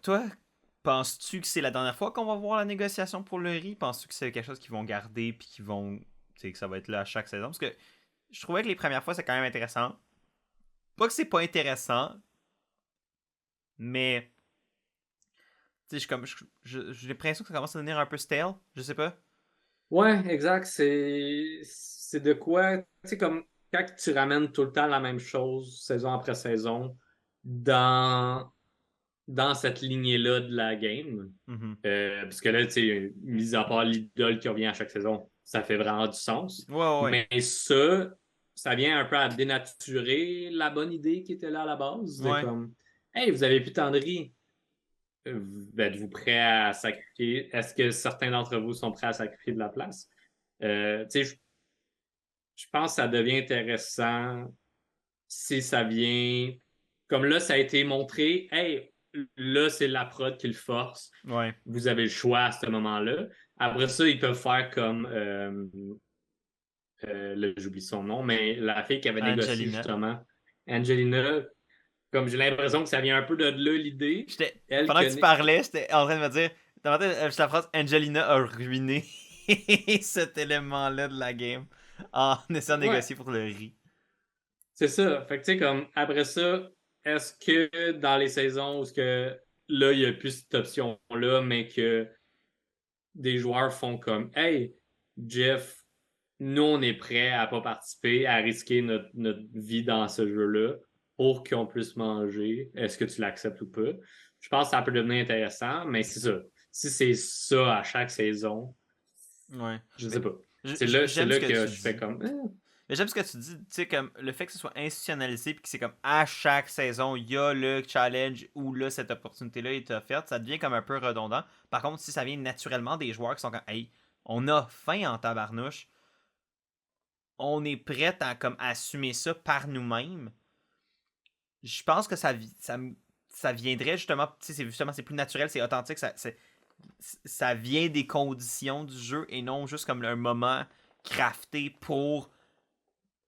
penses-tu que c'est la dernière fois qu'on va voir la négociation pour le riz? Penses-tu que c'est quelque chose qu'ils vont garder puis qu'ils vont. Tu sais, que ça va être là à chaque saison? Parce que je trouvais que les premières fois, c'est quand même intéressant. Pas que c'est pas intéressant, mais. Tu sais, j'ai l'impression que ça commence à devenir un peu stale. Je sais pas. Ouais, exact. C'est de quoi, tu sais, comme quand tu ramènes tout le temps la même chose, saison après saison, dans dans cette lignée-là de la game. Mhm. Parce que là, tu sais, mis à part l'idole qui revient à chaque saison, ça fait vraiment du sens. Ouais, ouais, ouais. Mais ça vient un peu à dénaturer la bonne idée qui était là à la base, de Ouais. comme, hey, vous avez plus Tendry, êtes-vous prêt à sacrifier? Est-ce que certains d'entre vous sont prêts à sacrifier de la place? Tu sais, je pense que ça devient intéressant si ça vient. Comme là, ça a été montré, hey, là, c'est la prod qui le force. Ouais. Vous avez le choix à ce moment-là. Après ça, ils peuvent faire comme. Là, j'oublie son nom, mais la fille qui avait négocié Angelina. justement, Angelina, comme j'ai l'impression que ça vient un peu de là l'idée. Elle Pendant que tu connaît. parlais, j'étais en train de me dire. Dans ma tête, la phrase Angelina a ruiné cet élément-là de la game en essayant de Ouais, négocier pour le riz. c'est ça. Fait que tu sais, comme après ça, est-ce que dans les saisons où ce que là, il n'y a plus cette option-là, mais que des joueurs font comme hey, Jeff, nous on est prêt à pas participer, à risquer notre vie dans ce jeu-là pour qu'on puisse manger. Est-ce que tu l'acceptes ou pas? Je pense que ça peut devenir intéressant, mais c'est ça. Si c'est ça à chaque saison, Ouais. je sais Mais pas. C'est là j'aime ce que que tu je fais dis. comme. Mais j'aime ce que tu dis, tu sais, comme le fait que ce soit institutionnalisé puis que c'est comme à chaque saison, il y a le challenge où là, cette opportunité-là est offerte, ça devient comme un peu redondant. Par contre, si ça vient naturellement des joueurs qui sont comme, hey, on a faim en tabarnouche, on est prêt à comme assumer ça par nous-mêmes, je pense que ça viendrait justement, tu sais, c'est plus naturel, c'est authentique, ça vient des conditions du jeu et non juste comme un moment crafté pour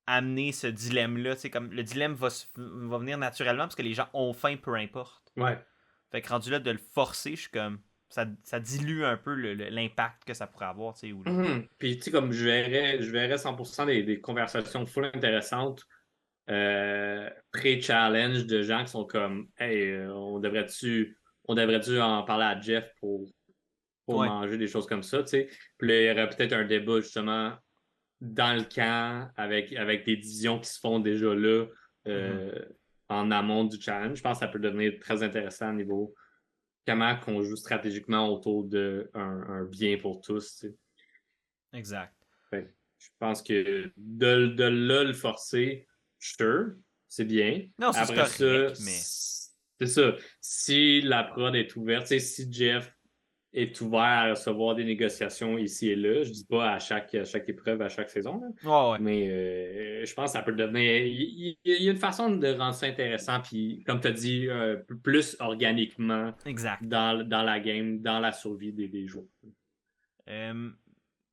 amener ce dilemme-là. C'est comme le dilemme va venir naturellement parce que les gens ont faim peu importe. Ouais. Fait que rendu là de le forcer, je suis comme. Ça dilue un peu l'impact que ça pourrait avoir, tu sais. Puis, tu sais, comme je verrais 100% des conversations full intéressantes pré-challenge de gens qui sont comme, hey, on devrait-tu en parler à Jeff pour Ouais. manger des choses comme ça, tu sais. Puis là, il y aurait peut-être un débat justement dans le camp avec des divisions qui se font déjà là en amont du challenge. Je pense que ça peut devenir très intéressant au niveau comment qu'on joue stratégiquement autour d'un un bien pour tous, tu sais. Exact. Fait que je pense que de là le forcer, sure, c'est bien. Non, c'est Après ça, correct, mais. c'est ça. Si la prod est ouverte, tu sais, si Jeff est ouvert à recevoir des négociations ici et là, je dis pas à chaque épreuve, à chaque saison, là, Ouais, ouais. mais je pense que ça peut devenir. Il y a une façon de rendre ça intéressant, puis comme tu as dit, plus organiquement Exact. dans la game, dans la survie des joueurs. Euh,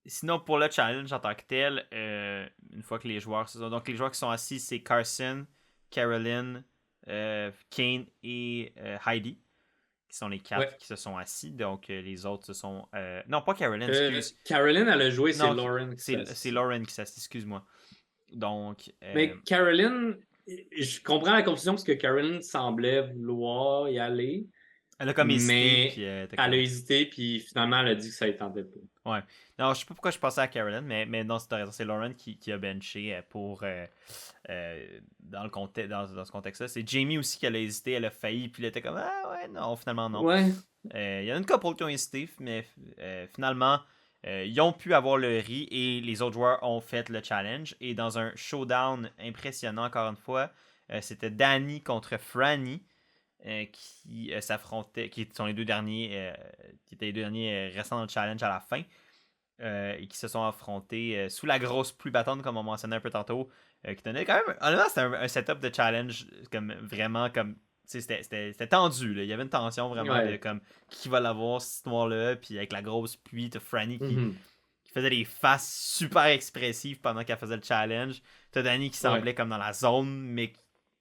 Sinon, pour le challenge en tant que tel, une fois que les joueurs se sont. Donc, les joueurs qui sont assis, c'est Carson, Carolyn, Kane et Heidi, qui sont les quatre Ouais. qui se sont assis. Donc, les autres se sont. Non, pas Carolyn, excuse. Caroline, elle a joué, c'est Non, Lauren qui s'est c'est assise. Lauren qui s'assit, excuse-moi. Donc, Mais Caroline, je comprends la confusion parce que Caroline semblait vouloir y aller, elle a comme hésité, puis mais t'es elle a comme. hésité, puis finalement, elle a dit que ça ne tentait pas. Ouais. Non, je sais pas pourquoi je pensais à Carolyn, mais non, c'est raison. C'est Lauren qui a benché pour. Dans ce contexte-là. C'est Jamie aussi qui a hésité, elle a failli, puis elle était comme, ah ouais, non, finalement non. Ouais. Il y en a une couple qui ont hésité, mais finalement, ils ont pu avoir le riz et les autres joueurs ont fait le challenge. Et dans un showdown impressionnant, encore une fois, c'était Danny contre Franny qui s'affrontaient, qui sont les deux derniers, qui étaient les deux derniers restants dans le challenge à la fin. Et qui se sont affrontés sous la grosse pluie battante, comme on mentionnait un peu tantôt, qui tenait quand même. Honnêtement, c'était un setup de challenge comme vraiment comme. C'était tendu, là. Il y avait une tension vraiment de Ouais. comme qui va l'avoir cette histoire-là. Puis avec la grosse pluie, t'as Franny Mhm. qui faisait des faces super expressives pendant qu'elle faisait le challenge. T'as Danny qui Ouais. semblait comme dans la zone, mais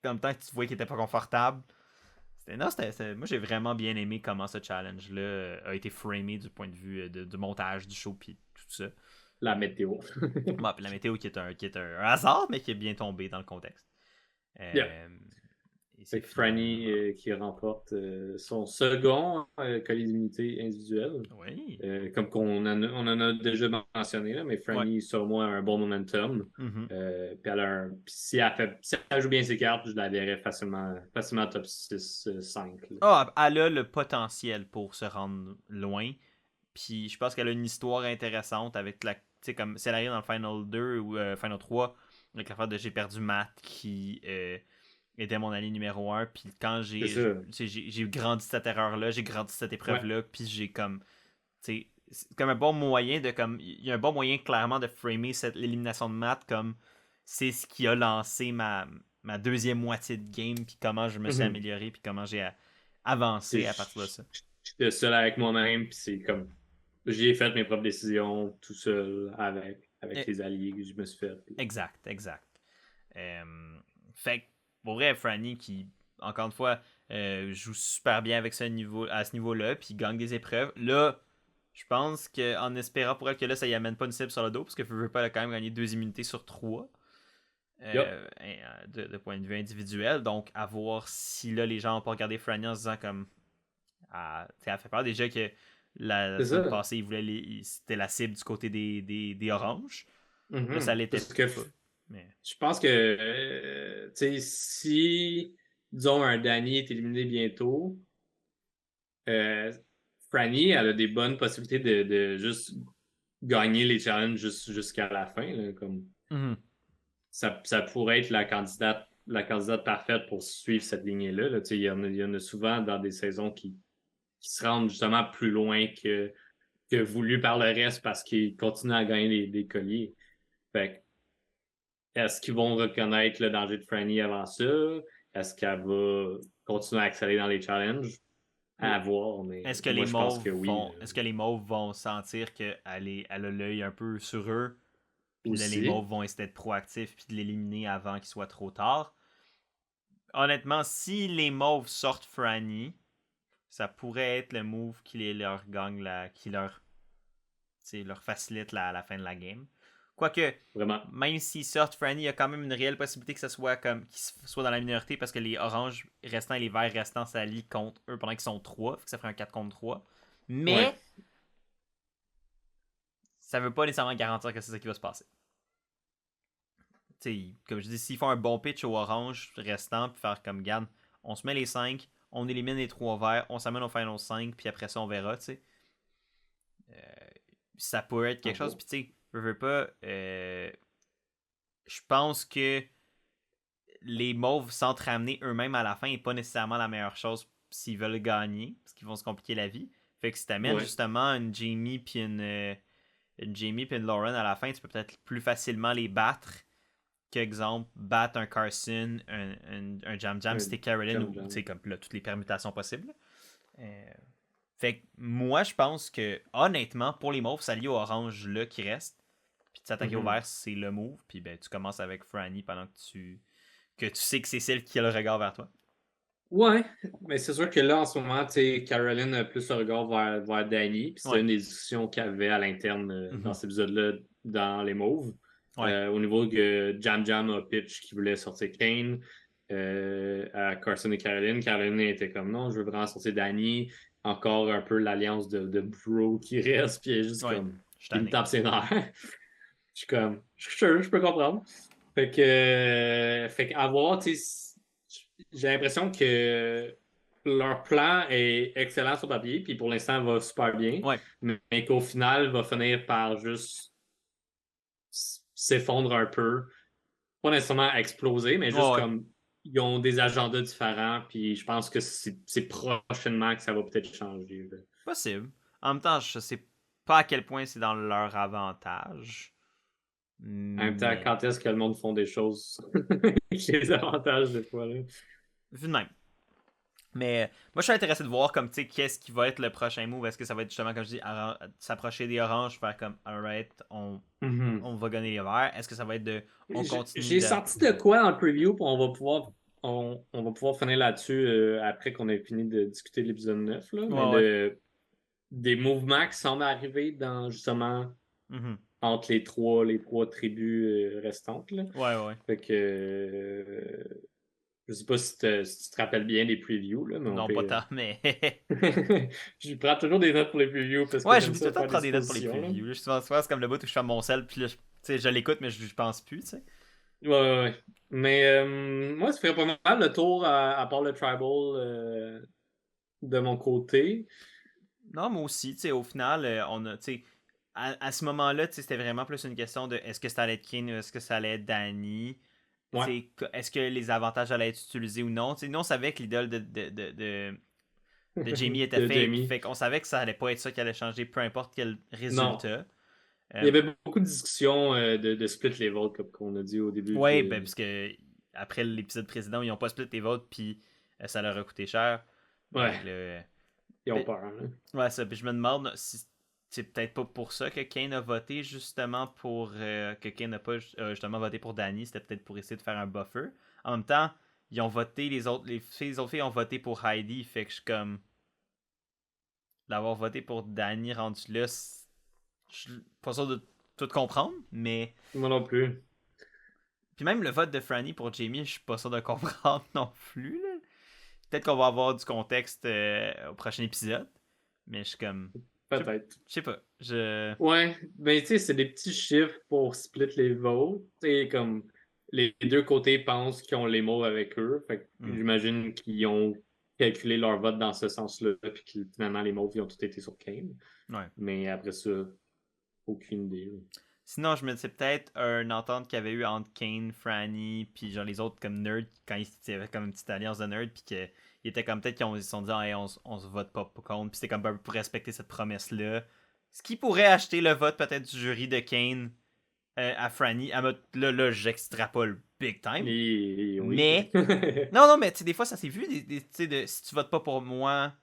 en même temps que tu voyais qu'il était pas confortable. Moi j'ai vraiment bien aimé comment ce challenge-là a été framé du point de vue du montage du show puis tout ça. La météo. Bon, puis la météo qui est un hasard, mais qui est bien tombé dans le contexte. Yeah. Et Fait c'est que Franny finalement. qui remporte son second colis d'immunité individuel. Oui. Comme on en a déjà mentionné, là, mais Ouais. Franny, sur moi, a un bon momentum. Mhm. Puis si elle joue bien ses cartes, je la verrais facilement top 6, 5. Ah, elle a le potentiel pour se rendre loin. Puis je pense qu'elle a une histoire intéressante avec la. Tu sais, comme si elle arrive dans le Final 2 ou Final 3, avec l'affaire de j'ai perdu Matt qui était mon allié numéro un. Puis quand C'est ça. j'ai grandi cette erreur-là, j'ai grandi cette Ouais. épreuve-là, puis j'ai comme. Tu sais, c'est comme un bon moyen de comme. Il y a un bon moyen clairement de framer l'élimination de Matt comme c'est ce qui a lancé ma deuxième moitié de game, puis comment je me suis Mhm. amélioré, puis comment j'ai Puis avancé à partir de ça. j'étais seul avec moi-même, puis c'est comme j'ai fait mes propres décisions tout seul avec Et- les alliés que je me suis fait. exact, exact. Fait que, pour vrai, Franny qui, encore une fois, joue super bien avec à ce niveau-là, puis gagne des épreuves. Là, je pense qu'en espérant pour elle que là, ça y amène pas une cible sur le dos, parce que veut pas, elle a quand même gagné 2 immunités sur 3 Yup. de point de vue individuel. Donc, à voir si là, les gens ont pas regardé Franny en se disant comme. Elle fait peur déjà que la C'est semaine ça. passée, c'était la cible du côté des oranges. Là, ça l'était Parce que pas. Mais. je pense que, tu sais, si, disons, un Danny est éliminé bientôt, euh, Franny, elle a des bonnes possibilités de juste gagner les challenges jusqu'à la fin. Là, comme. Mhm. ça pourrait être la candidate parfaite pour suivre cette lignée-là. Là. Il y en a souvent dans des saisons qui se rendent justement plus loin que voulu par le reste parce qu'ils continuent à gagner des colliers. Fait est-ce qu'ils vont reconnaître le danger de Franny avant ça? Est-ce qu'elle va continuer à exceller dans les challenges? À voir, mais moi je pense que oui. Est-ce que les mauves vont sentir qu'elle elle a l'œil un peu sur eux, puis là, les Aussi. mauves vont essayer d'être proactifs puis de l'éliminer avant qu'il soit trop tard? Honnêtement, si les mauves sortent Franny, ça pourrait être le move qui leur gagne qui leur facilite la fin de la game. Quoique, Vraiment. même s'ils sortent Franny, il y a quand même une réelle possibilité que ce soit comme qu'ils soient dans la minorité parce que les oranges restants et les verts restants s'allient contre eux pendant qu'ils sont 3. Fait que ça ferait un 4 contre 3. Mais Ouais. ça veut pas nécessairement garantir que c'est ça qui va se passer. T'sais, comme je dis, s'ils font un bon pitch aux oranges restants, puis faire comme garde, on se met les 5, on élimine les 3 verts, on s'amène au final 5, puis après ça on verra, tu sais. Ça pourrait être quelque chose, puis tu sais, je veux pas. Je pense que les mauves s'entre ramener eux-mêmes à la fin n'est pas nécessairement la meilleure chose s'ils veulent gagner, parce qu'ils vont se compliquer la vie. Fait que si t'amènes justement une Jamie puis une Lauren à la fin, tu peux peut-être plus facilement les battre qu'exemple battre un Carson, un Jam Jam, si t'es Caroline, ou tu sais, comme là, toutes les permutations possibles. Fait que moi, je pense que honnêtement, pour les mauves, ça lié au orange là qui reste. Puis de s'attaquer au vert, c'est le move. Puis ben, tu commences avec Franny pendant que tu sais que c'est celle qui a le regard vers toi. Ouais, mais c'est sûr que là, en ce moment, Caroline a plus le regard vers Danny. Puis c'était une des discussions qu'il y avait à l'interne dans cet épisode-là, dans les Mauves. Au niveau que Jam Jam a pitch qui voulait sortir Kane à Carson et Caroline. Caroline était comme non, je veux vraiment sortir Danny. Encore un peu l'alliance de bro qui reste. Puis elle est juste comme. Il me tape ses nerfs. Je suis comme. Je suis sûr, je peux comprendre. Fait que à voir, tu sais j'ai l'impression que leur plan est excellent sur papier, puis pour l'instant, va super bien. Ouais. Mais qu'au final, va finir par juste s'effondrer un peu. Pas nécessairement exploser, mais juste comme ils ont des agendas différents, puis je pense que c'est prochainement que ça va peut-être changer. Là. Possible. En même temps, je sais pas à quel point c'est dans leur avantage. En même temps, quand est-ce que le monde font des choses qui les avantages des fois? Là? Vu de même. Mais moi, je suis intéressé de voir comme, tu sais, qu'est-ce qui va être le prochain move. Est-ce que ça va être justement, comme je dis, s'approcher des oranges, faire comme, alright, on va gagner les verts. Est-ce que ça va être de, on continue J'ai sorti de quoi en preview, puis on va pouvoir finir là-dessus après qu'on ait fini de discuter de l'épisode 9. Là, mais des mouvements qui semblent arriver dans justement entre les trois tribus restantes. Là. Fait que je sais pas si tu te rappelles bien des previews, là, mais non, pas tant, mais. Je prends toujours des notes pour les previews parce que j'oublie tout le temps de prendre des notes pour les previews. Là. Souvent, c'est comme le bout où je fais mon sel, puis là, je l'écoute, mais je pense plus, tu sais. Ouais. Mais moi, ça ferait pas mal le tour à part le tribal de mon côté. Non, moi aussi, tu sais, au final, on a, tu sais, à ce moment-là, tu sais, c'était vraiment plus une question de est-ce que ça allait être Kane ou est-ce que ça allait être Danny. Ouais. Est-ce que les avantages allaient être utilisés ou non. Nous, on savait que l'idole de Jamie était fake. Fait qu'on savait que ça allait pas être ça qui allait changer, peu importe quel résultat. Il y avait beaucoup de discussions de split les votes, comme on a dit au début. Ouais, ben, parce que après l'épisode précédent, ils ont pas split les votes, puis ça leur a coûté cher. Ouais. Ils ont peur. Hein. Ouais, ça. Puis je me demande si c'est peut-être pas pour ça que Kane a voté, justement pour. Que Kane n'a pas justement voté pour Danny. C'était peut-être pour essayer de faire un buffer. En même temps, ils ont voté, les autres filles ont voté pour Heidi. Fait que je suis comme. D'avoir voté pour Danny rendu là, je suis pas sûr de tout comprendre, mais. Moi non plus. Puis même le vote de Franny pour Jamie, je suis pas sûr de comprendre non plus. Là. Peut-être qu'on va avoir du contexte au prochain épisode. Mais je suis comme. Peut-être. Je sais pas. Ouais, ben tu sais, c'est des petits chiffres pour split les votes. Et comme les deux côtés pensent qu'ils ont les mots avec eux. Fait que j'imagine qu'ils ont calculé leur vote dans ce sens-là. Puis que finalement, les mots ils ont tous été sur Kane. Ouais. Mais après ça, aucune idée. Sinon, je me disais peut-être une entente qu'il y avait eu entre Kane, Franny, puis genre les autres comme Nerd, quand il y avait comme une petite alliance de Nerd, puis qu'ils étaient comme peut-être qu'ils se sont dit, ah, hey, on se vote pas pour contre, puis c'était comme un peu pour respecter cette promesse-là. Ce qui pourrait acheter le vote peut-être du jury de Kane à Franny. Là, j'extrapole big time. Oui. Mais, non, mais tu sais, des fois, ça s'est vu, tu sais, si tu votes pas pour moi,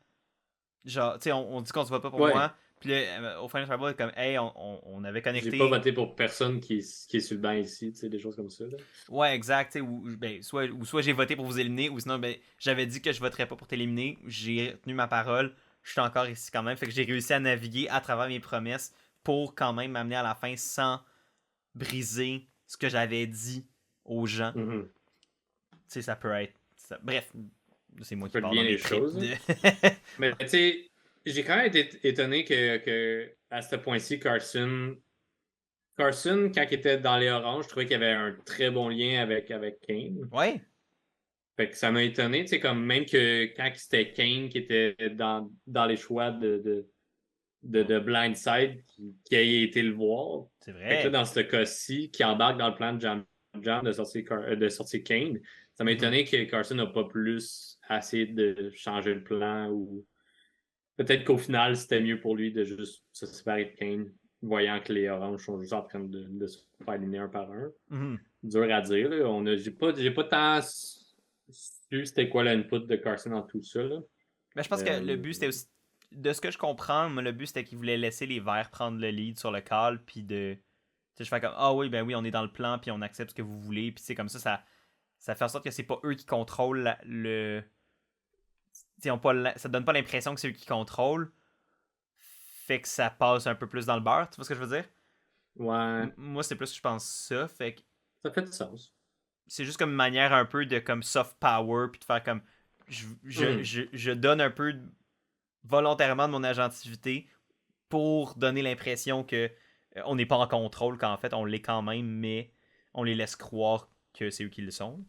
genre, tu sais, on dit qu'on se vote pas pour Ouais. moi, puis là, au Final Tribal, comme, hey, on avait J'ai pas connecté. voté pour personne qui est sur le banc ici, tu sais, des choses comme ça. Là. Ouais, exact. Ben, soit j'ai voté pour vous éliminer, ou sinon, ben, j'avais dit que je voterais pas pour t'éliminer. J'ai tenu ma parole. Je suis encore ici quand même. Fait que j'ai réussi à naviguer à travers mes promesses pour quand même m'amener à la fin sans briser ce que j'avais dit aux gens. Mm-hmm. Tu sais, ça peut être. Bref, c'est moi Ça qui peut parle bien dans mes les tripes choses. de. Mais tu sais, j'ai quand même été étonné que à ce point-ci, Carson, quand il était dans les oranges, je trouvais qu'il y avait un très bon lien avec Kane. Ouais. Fait que ça m'a étonné, tu sais, comme même que quand c'était Kane qui était dans les choix de Blindside, qui ait été le voir. C'est Fait que là, vrai. dans ce cas-ci, qui embarque dans le plan de Jam de sortir Kane, ça m'a Mhm. étonné que Carson n'a pas plus essayé de changer le plan ou peut-être qu'au final, c'était mieux pour lui de juste se séparer de Kane, voyant que les Oranges sont juste en train de se faire éliminer un par un. Mhm. Dur à dire. Là. J'ai pas tant su c'était quoi l'input de Carson dans tout ça. Là. Mais je pense que le Euh, but, c'était aussi. De ce que je comprends, moi, le but, c'était qu'il voulait laisser les Verts prendre le lead sur le call, puis de. Tu sais, je fais comme, ah oui, ben oui, on est dans le plan, puis on accepte ce que vous voulez, puis c'est comme ça fait en sorte que c'est pas eux qui contrôlent le. T'sais, ça donne pas l'impression que c'est eux qui contrôlent, fait que ça passe un peu plus dans le beurre, tu vois ce que je veux dire? ouais, Moi, c'est plus que je pense ça, fait que ça fait du sens. c'est juste comme une manière un peu de comme soft power, puis de faire comme. Mhm. Je donne un peu volontairement de mon agentivité pour donner l'impression que on n'est pas en contrôle, qu'en fait on l'est quand même, mais on les laisse croire que c'est eux qui le sont.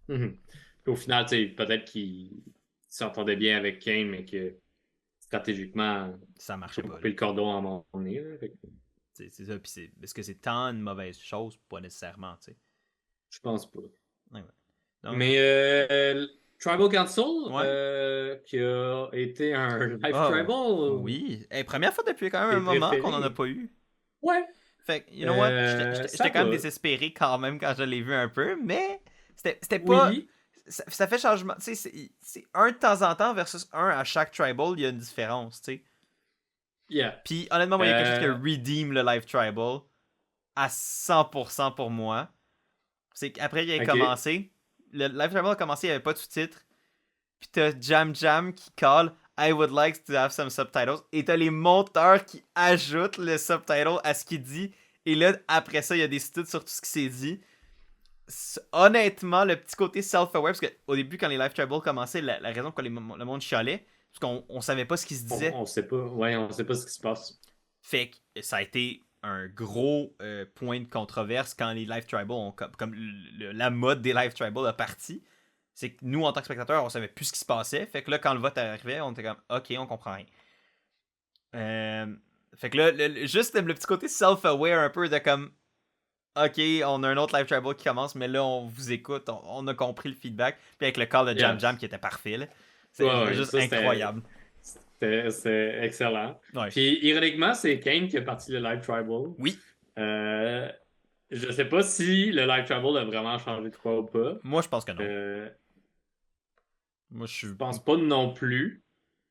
Mhm. Puis au final, tu sais, peut-être qu'il s'entendait bien avec Kane, mais que stratégiquement, Ça il marchait faut pas, couper là. le cordon à un moment donné. Là. Fait que C'est ça, puis est-ce que c'est tant une mauvaise chose? Pas nécessairement, tu sais. je pense pas. Ouais, ouais. Donc, Mais Tribal Council, ouais. qui a été un live Oh, tribal, oui. Hey, première fois depuis quand même un tes moment qu'on en a préférés. pas eu. Ouais, Fait que, you know what? ça J'étais quand même va. désespéré quand même quand je l'ai vu un peu, mais c'était pas. Oui, Ça fait changement. Tu sais, c'est un de temps en temps versus un à chaque tribal, il y a une différence, tu sais. yeah. Puis honnêtement, moi, il y a quelque chose qui Euh, redeem le live tribal à 100% pour moi. C'est qu'après qu'il ait ok. commencé, le live tribal a commencé, il n'y avait pas de sous-titres. Puis t'as Jam Jam qui call I would like to have some subtitles. Et t'as les monteurs qui ajoutent le subtitle à ce qu'il dit. Et là, après ça, il y a des sous-titres sur tout ce qui s'est dit. Honnêtement, le petit côté self-aware, parce qu'au début, quand les live tribal commençaient, la raison pour laquelle le monde chialait, parce qu'on savait pas ce qui se disait. On sait pas. Ouais, on sait pas ce qui se passe. Fait que ça a été un gros point de controverse quand les live tribal ont comme la mode des live tribal a parti. C'est que nous, en tant que spectateurs, on savait plus ce qui se passait. Fait que là, quand le vote arrivait, on était comme OK, on comprend rien. Fait que là, juste le petit côté self-aware un peu de comme OK, on a un autre live tribal qui commence, mais là, on vous écoute, on a compris le feedback. Puis avec le call de Jam Yeah. Jam qui était parfait, là. Ouais, C'était ouais, juste ça incroyable. c'était excellent. Ouais. Puis ironiquement, c'est Kane qui a parti le live tribal. Oui, Euh, je sais pas si le live tribal a vraiment changé de quoi ou pas. moi, je pense que non. Euh, Moi, je je suis. pense pas non plus.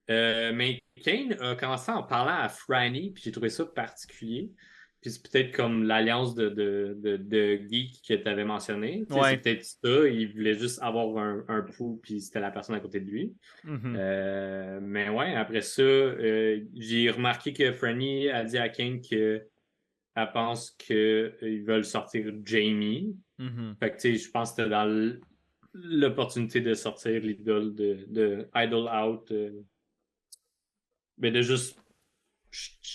Mais Kane a commencé en parlant à Franny, puis j'ai trouvé ça particulier. Puis c'est peut-être comme l'alliance de geek que tu avais mentionné. Tu sais, c'est Ouais. peut-être ça. Il voulait juste avoir un pouls, puis c'était la personne à côté de lui. Mhm. Mais ouais, après ça, j'ai remarqué que Franny a dit à Kane qu'elle pense qu'ils veulent sortir Jamie. Mhm. Fait que tu sais, je pense que c'était dans l'opportunité de sortir l'idole de Idol Out. Mais de juste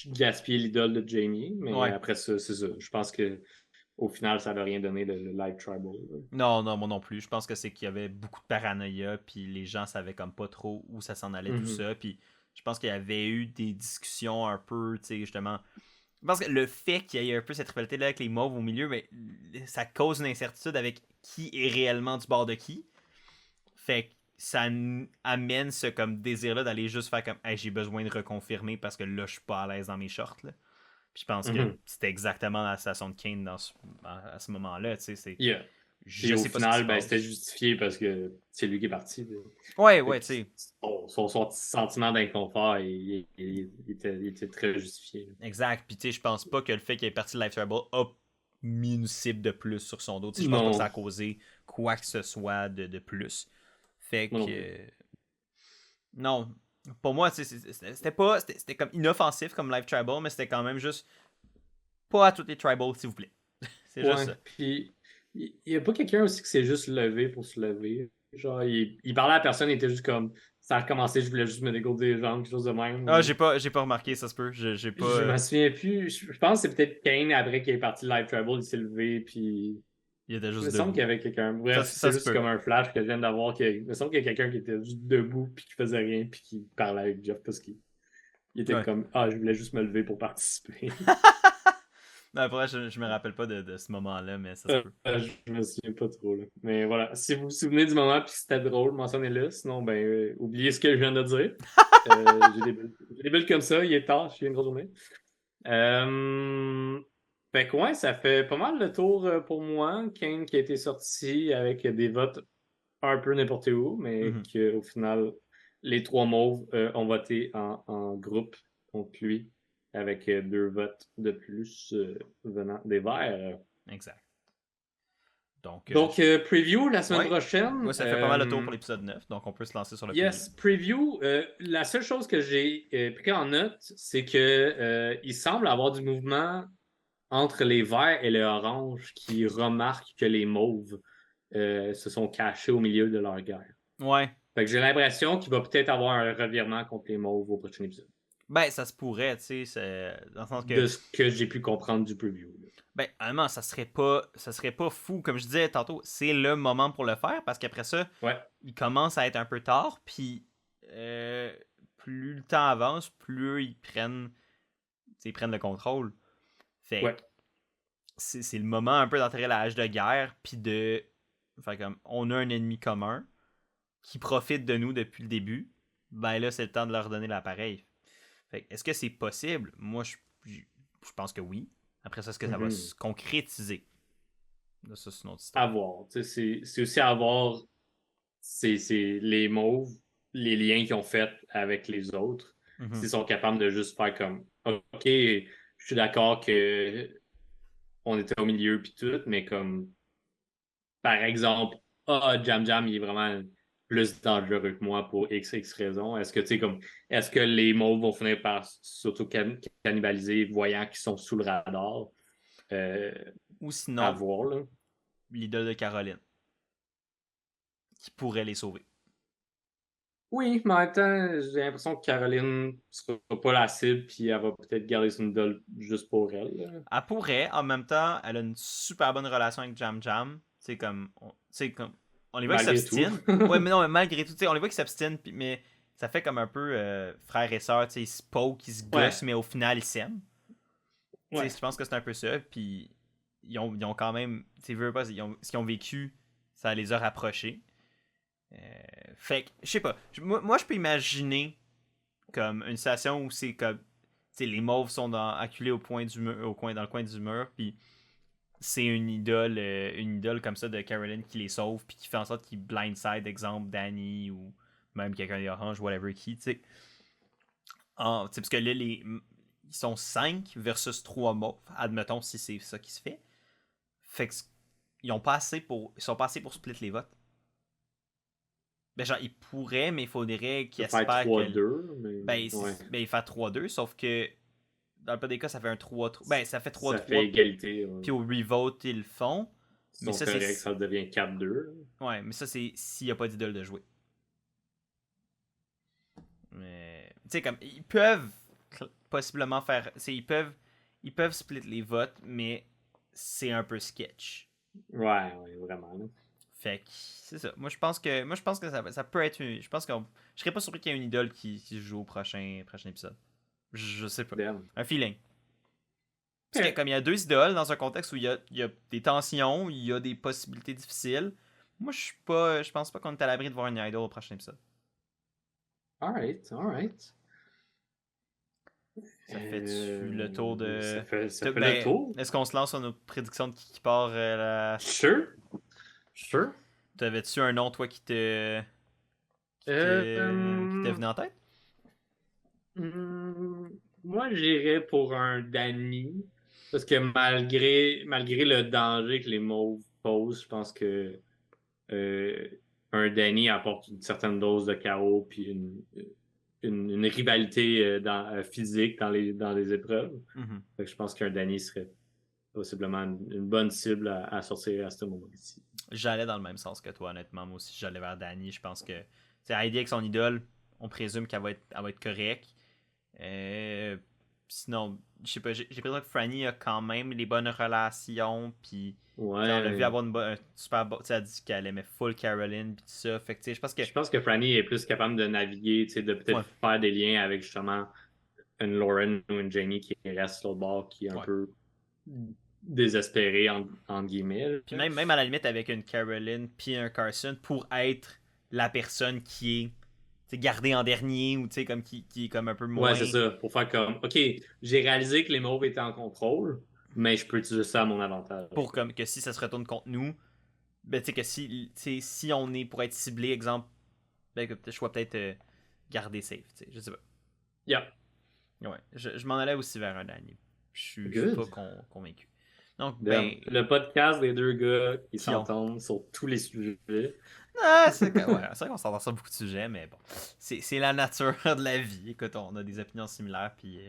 gaspiller l'idole de Jamie. Mais Ouais. après ça, c'est ça. Je pense que au final, ça n'a rien donné le live tribal. Là. Non, non, moi non plus. Je pense que c'est qu'il y avait beaucoup de paranoïa, puis les gens savaient comme pas trop où ça s'en allait tout Mhm. ça. Puis je pense qu'il y avait eu des discussions un peu, tu sais, justement. pense que le fait qu'il y ait un peu cette rivalité-là avec les mauves au milieu, mais ça cause une incertitude avec qui est réellement du bord de qui. Fait que ça amène ce comme désir-là d'aller juste faire comme hey, j'ai besoin de reconfirmer parce que là, je suis pas à l'aise dans mes shorts. Là. Puis je pense que c'était exactement la station de Kane à ce moment-là. Tu sais, Yeah. je Puis au sais pas ce qui se final, passe. c'était justifié parce que c'est lui qui est parti. Ouais, tu sais. Son sentiment d'inconfort, il était très justifié. Exact. Puis tu sais, je pense pas que le fait qu'il ait parti de Life Trouble a mis une cible de plus sur son dos. Tu sais, je pense pas que ça a causé quoi que ce soit de plus. Fait que. Non. Pour moi, c'était comme inoffensif comme Life Tribal, mais c'était quand même juste pas à toutes les tribals, s'il vous plaît. C'est juste ça. Puis il y a pas quelqu'un aussi qui s'est juste levé pour se lever. Genre, il parlait à la personne, il était juste comme ça a recommencé, je voulais juste me dégourdir les jambes, quelque chose de même. Ah, j'ai pas remarqué, ça se peut. J'ai pas. Je me souviens plus. Je pense que c'est peut-être Kane après qu'il est parti de Live Tribal, il s'est levé, puis. Il était Il me juste semble debout. qu'il y avait quelqu'un. Bref, Ça c'est juste comme un flash que je viens d'avoir. Il me semble qu'il y a quelqu'un qui était juste debout, puis qui faisait rien, puis qui parlait avec Jeff parce qu'il était comme ah, je voulais juste me lever pour participer. Non, après, je me rappelle pas de ce moment-là, mais ça se peut. Je me souviens pas trop. Là. Mais voilà, si vous vous souvenez du moment puis c'était drôle, mentionnez-le. Sinon, ben, oubliez ce que je viens de dire. J'ai des bulles comme ça, il est tard, j'ai une grosse journée. Fait que ouais, ça fait pas mal le tour pour moi. Kane qui a été sorti avec des votes un peu n'importe où, mais qu'au final, les trois mauves ont voté en groupe contre lui avec 2 votes de plus venant des verts. Exact. Donc preview la semaine prochaine. Ouais, ça fait pas mal le tour pour l'épisode 9, donc on peut se lancer sur le Yes, preview. La seule chose que j'ai pris en note, c'est que il semble avoir du mouvement entre les verts et les oranges qui remarquent que les mauves se sont cachés au milieu de leur guerre. Ouais. Fait que j'ai l'impression qu'il va peut-être avoir un revirement contre les mauves au prochain épisode. Ben, ça se pourrait, tu sais, dans le sens que... De ce que j'ai pu comprendre du preview. Là. Ben, honnêtement, ça serait pas fou. Comme je disais tantôt, c'est le moment pour le faire, parce qu'après ça, il commence à être un peu tard, puis plus le temps avance, plus ils prennent le contrôle. Fait c'est le moment un peu d'entrer la hache de guerre, puis de... Fait comme, on a un ennemi commun qui profite de nous depuis le début, ben là, c'est le temps de leur donner l'appareil. Est-ce que c'est possible? Moi, je pense que oui. Après ça, est-ce que ça va se concrétiser? Là, ça, c'est une autre histoire. À voir. C'est aussi à voir c'est les mauves, les liens qu'ils ont faits avec les autres. S'ils sont capables de juste faire comme OK, je suis d'accord que on était au milieu puis tout, mais comme par exemple, Jam Jam, il est vraiment plus dangereux que moi pour X raison. Est-ce que tu sais comme est-ce que les mauves vont finir par s'auto-cannibaliser voyant qu'ils sont sous le radar? Ou sinon, à voir, là. L'idole de Caroline qui pourrait les sauver. Oui, mais en même temps, j'ai l'impression que Caroline sera pas la cible, puis elle va peut-être garder son idole juste pour elle. Là. Elle pourrait, en même temps, elle a une super bonne relation avec Jam Jam. C'est comme, on les voit qu'ils s'abstinent. Ouais, mais non, mais malgré tout, on les voit qu'ils s'abstinent, mais ça fait comme un peu frère et sœur, ils se poke, ils se gossent, mais au final, ils s'aiment. Je pense que c'est un peu ça, puis ils ont quand même, ce qu'ils ont vécu, ça les a rapprochés. Fait que, je sais pas. Moi, je peux imaginer comme une situation où c'est comme les mauves sont acculés au coin dans le coin du mur, puis c'est une idole comme ça de Caroline qui les sauve, puis qui fait en sorte qu'ils blindside, exemple Danny ou même quelqu'un d'orange, whatever qui, tu sais. Parce que là, ils sont 5 versus 3 mauves, admettons si c'est ça qui se fait. Fait que ils sont pas assez pour split les votes. Ben genre, il pourrait, mais il faudrait qu'il espère que... 3-2, mais... Ben, il fait 3-2, sauf que dans le pas des cas, ça fait un 3-3. Ben, ça fait 3-3. Ça fait égalité. Puis au revote, ils le font. Mais ça, c'est... ça devient 4-2. Ouais, mais ça, c'est s'il n'y a pas d'idole de jouer. Mais... Tu sais, comme, ils peuvent possiblement faire... Ils peuvent split les votes, mais c'est un peu sketch. Ouais, vraiment. Là. Fait que c'est ça. Moi je pense que ça peut être je pense que je serais pas surpris qu'il y ait une idole qui joue au prochain épisode. Je sais pas. Damn. Un feeling. Parce que comme il y a deux idoles dans un contexte où il y a des tensions, il y a des possibilités difficiles, moi je pense pas qu'on est à l'abri de voir une idol au prochain épisode. Alright. Ça fait-tu le tour de. Ça fait le Ben, tour. est-ce qu'on se lance sur nos prédictions de qui part la. Sure. T'avais-tu un nom, toi, qui te. Qui t'est venu en tête? Moi, j'irais pour un Danny. Parce que malgré le danger que les mauves posent, je pense que un Danny apporte une certaine dose de chaos puis une rivalité physique dans les épreuves. Fait que je pense qu'un Danny serait possiblement une bonne cible à sortir à ce moment-ci. J'allais dans le même sens que toi, honnêtement. Moi aussi, j'allais vers Danny. Je pense que Heidi avec son idole, on présume qu'elle va être correcte. Sinon, je sais pas, j'ai l'impression que Franny a quand même les bonnes relations. Puis on l'a vu avoir un super bon. Elle a dit qu'elle aimait full Caroline. Puis tout ça. Fait que je pense que Franny est plus capable de naviguer, de peut-être faire des liens avec justement une Lauren ou une Jenny qui reste sur le bord, qui est un peu désespéré entre guillemets. Puis même à la limite avec une Caroline puis un Carson pour être la personne qui est gardée en dernier ou comme qui est comme un peu moins. Ouais, c'est ça. Pour faire comme OK, j'ai réalisé que les mauves étaient en contrôle, mais je peux utiliser ça à mon avantage. Pour comme que si ça se retourne contre nous, ben tu sais que si on est pour être ciblé, exemple, ben que je sois peut-être gardé safe, je sais pas. Yeah. Ouais, je m'en allais aussi vers un Danny. Je suis pas convaincu. Donc, le podcast des deux gars qui s'entendent sur tous les sujets. C'est vrai qu'on s'entend sur beaucoup de sujets, mais bon, c'est la nature de la vie. Écoute, on a des opinions similaires, puis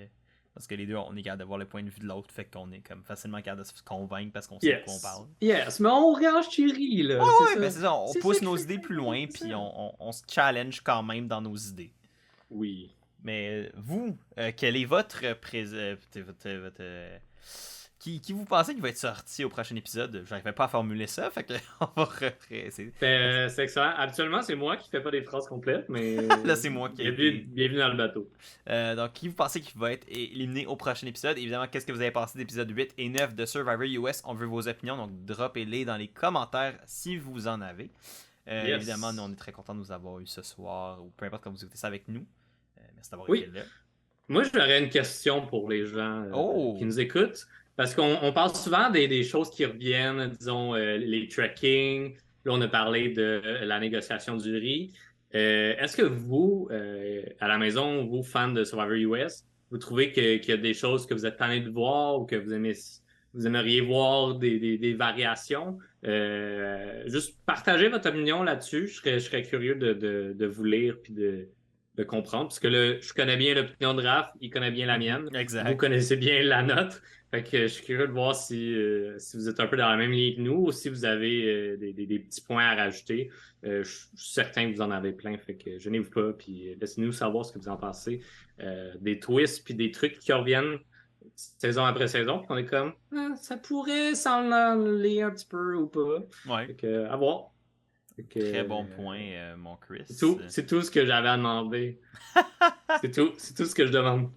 parce que les deux, on est capable de voir le point de vue de l'autre, fait qu'on est comme facilement capable de se convaincre parce qu'on sait de quoi on parle. Yes, mais on regarde Thierry, là. Ouais, c'est ça, on pousse nos idées plus loin, puis on se challenge quand même dans nos idées. Oui. Mais vous, quel est votre qui vous pensez qu'il va être sorti au prochain épisode? J'arrivais pas à formuler ça, fait qu'on va represser. C'est excellent. Habituellement, c'est moi qui fais pas des phrases complètes, mais là, c'est moi qui bienvenue dans le bateau. Donc, qui vous pensez qu'il va être éliminé au prochain épisode? Évidemment, qu'est-ce que vous avez pensé d'épisodes 8 et 9 de Survivor US? On veut vos opinions, donc droppez-les dans les commentaires si vous en avez. Évidemment, nous, on est très contents de vous avoir eu ce soir, ou peu importe quand vous écoutez ça avec nous. Merci d'avoir été là. Moi, j'aurais une question pour les gens qui nous écoutent. Parce qu'on parle souvent des choses qui reviennent, disons, les tracking. Là, on a parlé de la négociation du riz. Est-ce que vous, à la maison, vous, fans de Survivor US, vous trouvez qu'il y a des choses que vous êtes tannés de voir ou que vous aimeriez voir des variations? Juste partagez votre opinion là-dessus. Je serais curieux de vous lire puis de comprendre. Parce que là, je connais bien l'opinion de Raph, il connaît bien la mienne. Exact. Vous connaissez bien la nôtre. Fait que je suis curieux de voir si vous êtes un peu dans la même ligne que nous ou si vous avez des petits points à rajouter. Je suis certain que vous en avez plein. Fait que gênez-vous pas. Puis laissez-nous savoir ce que vous en pensez. Des twists puis des trucs qui reviennent saison après saison. Puis on est comme, ça pourrait s'en aller un petit peu ou pas. Ouais. Fait que, à voir. Très bon point, mon Chris. C'est tout ce que j'avais à demander. c'est tout ce que je demande.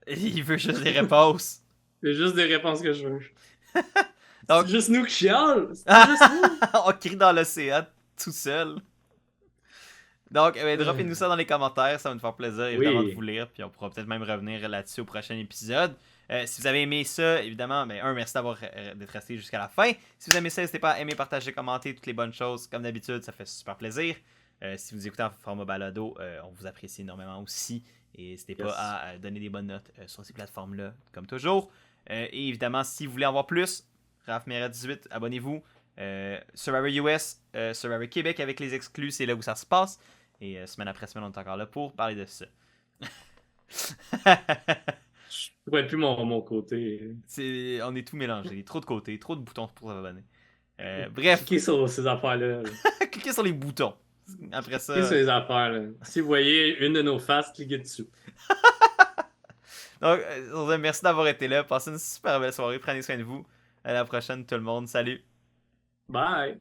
Il veut juste des réponses. C'est juste des réponses que je veux. Donc... C'est juste nous qui chialent. C'est juste nous. On crie dans l'océan tout seul. Donc, droppez-nous ça dans les commentaires. Ça va nous faire plaisir, évidemment, de vous lire. Puis on pourra peut-être même revenir là-dessus au prochain épisode. Si vous avez aimé ça, évidemment, merci d'être resté jusqu'à la fin. Si vous aimez ça, n'hésitez pas à aimer, partager, commenter, toutes les bonnes choses. Comme d'habitude, ça fait super plaisir. Si vous écoutez en format balado, on vous apprécie énormément aussi. Et n'hésitez pas à donner des bonnes notes sur ces plateformes-là, comme toujours. Et évidemment, si vous voulez en voir plus, Raph Mera 18, abonnez-vous. Survivor US, Survivor Québec avec les exclus, c'est là où ça se passe. Et semaine après semaine, on est encore là pour parler de ça. Je ne pourrais plus mon côté. On est tout mélangé. Trop de côtés, trop de boutons pour s'abonner. Bref. Cliquez sur ces affaires-là. Cliquez sur les boutons. Après ça. Cliquez sur les affaires. Là. Si vous voyez une de nos faces, cliquez dessus. Donc, merci d'avoir été là. Passez une super belle soirée. Prenez soin de vous. À la prochaine, tout le monde. Salut. Bye.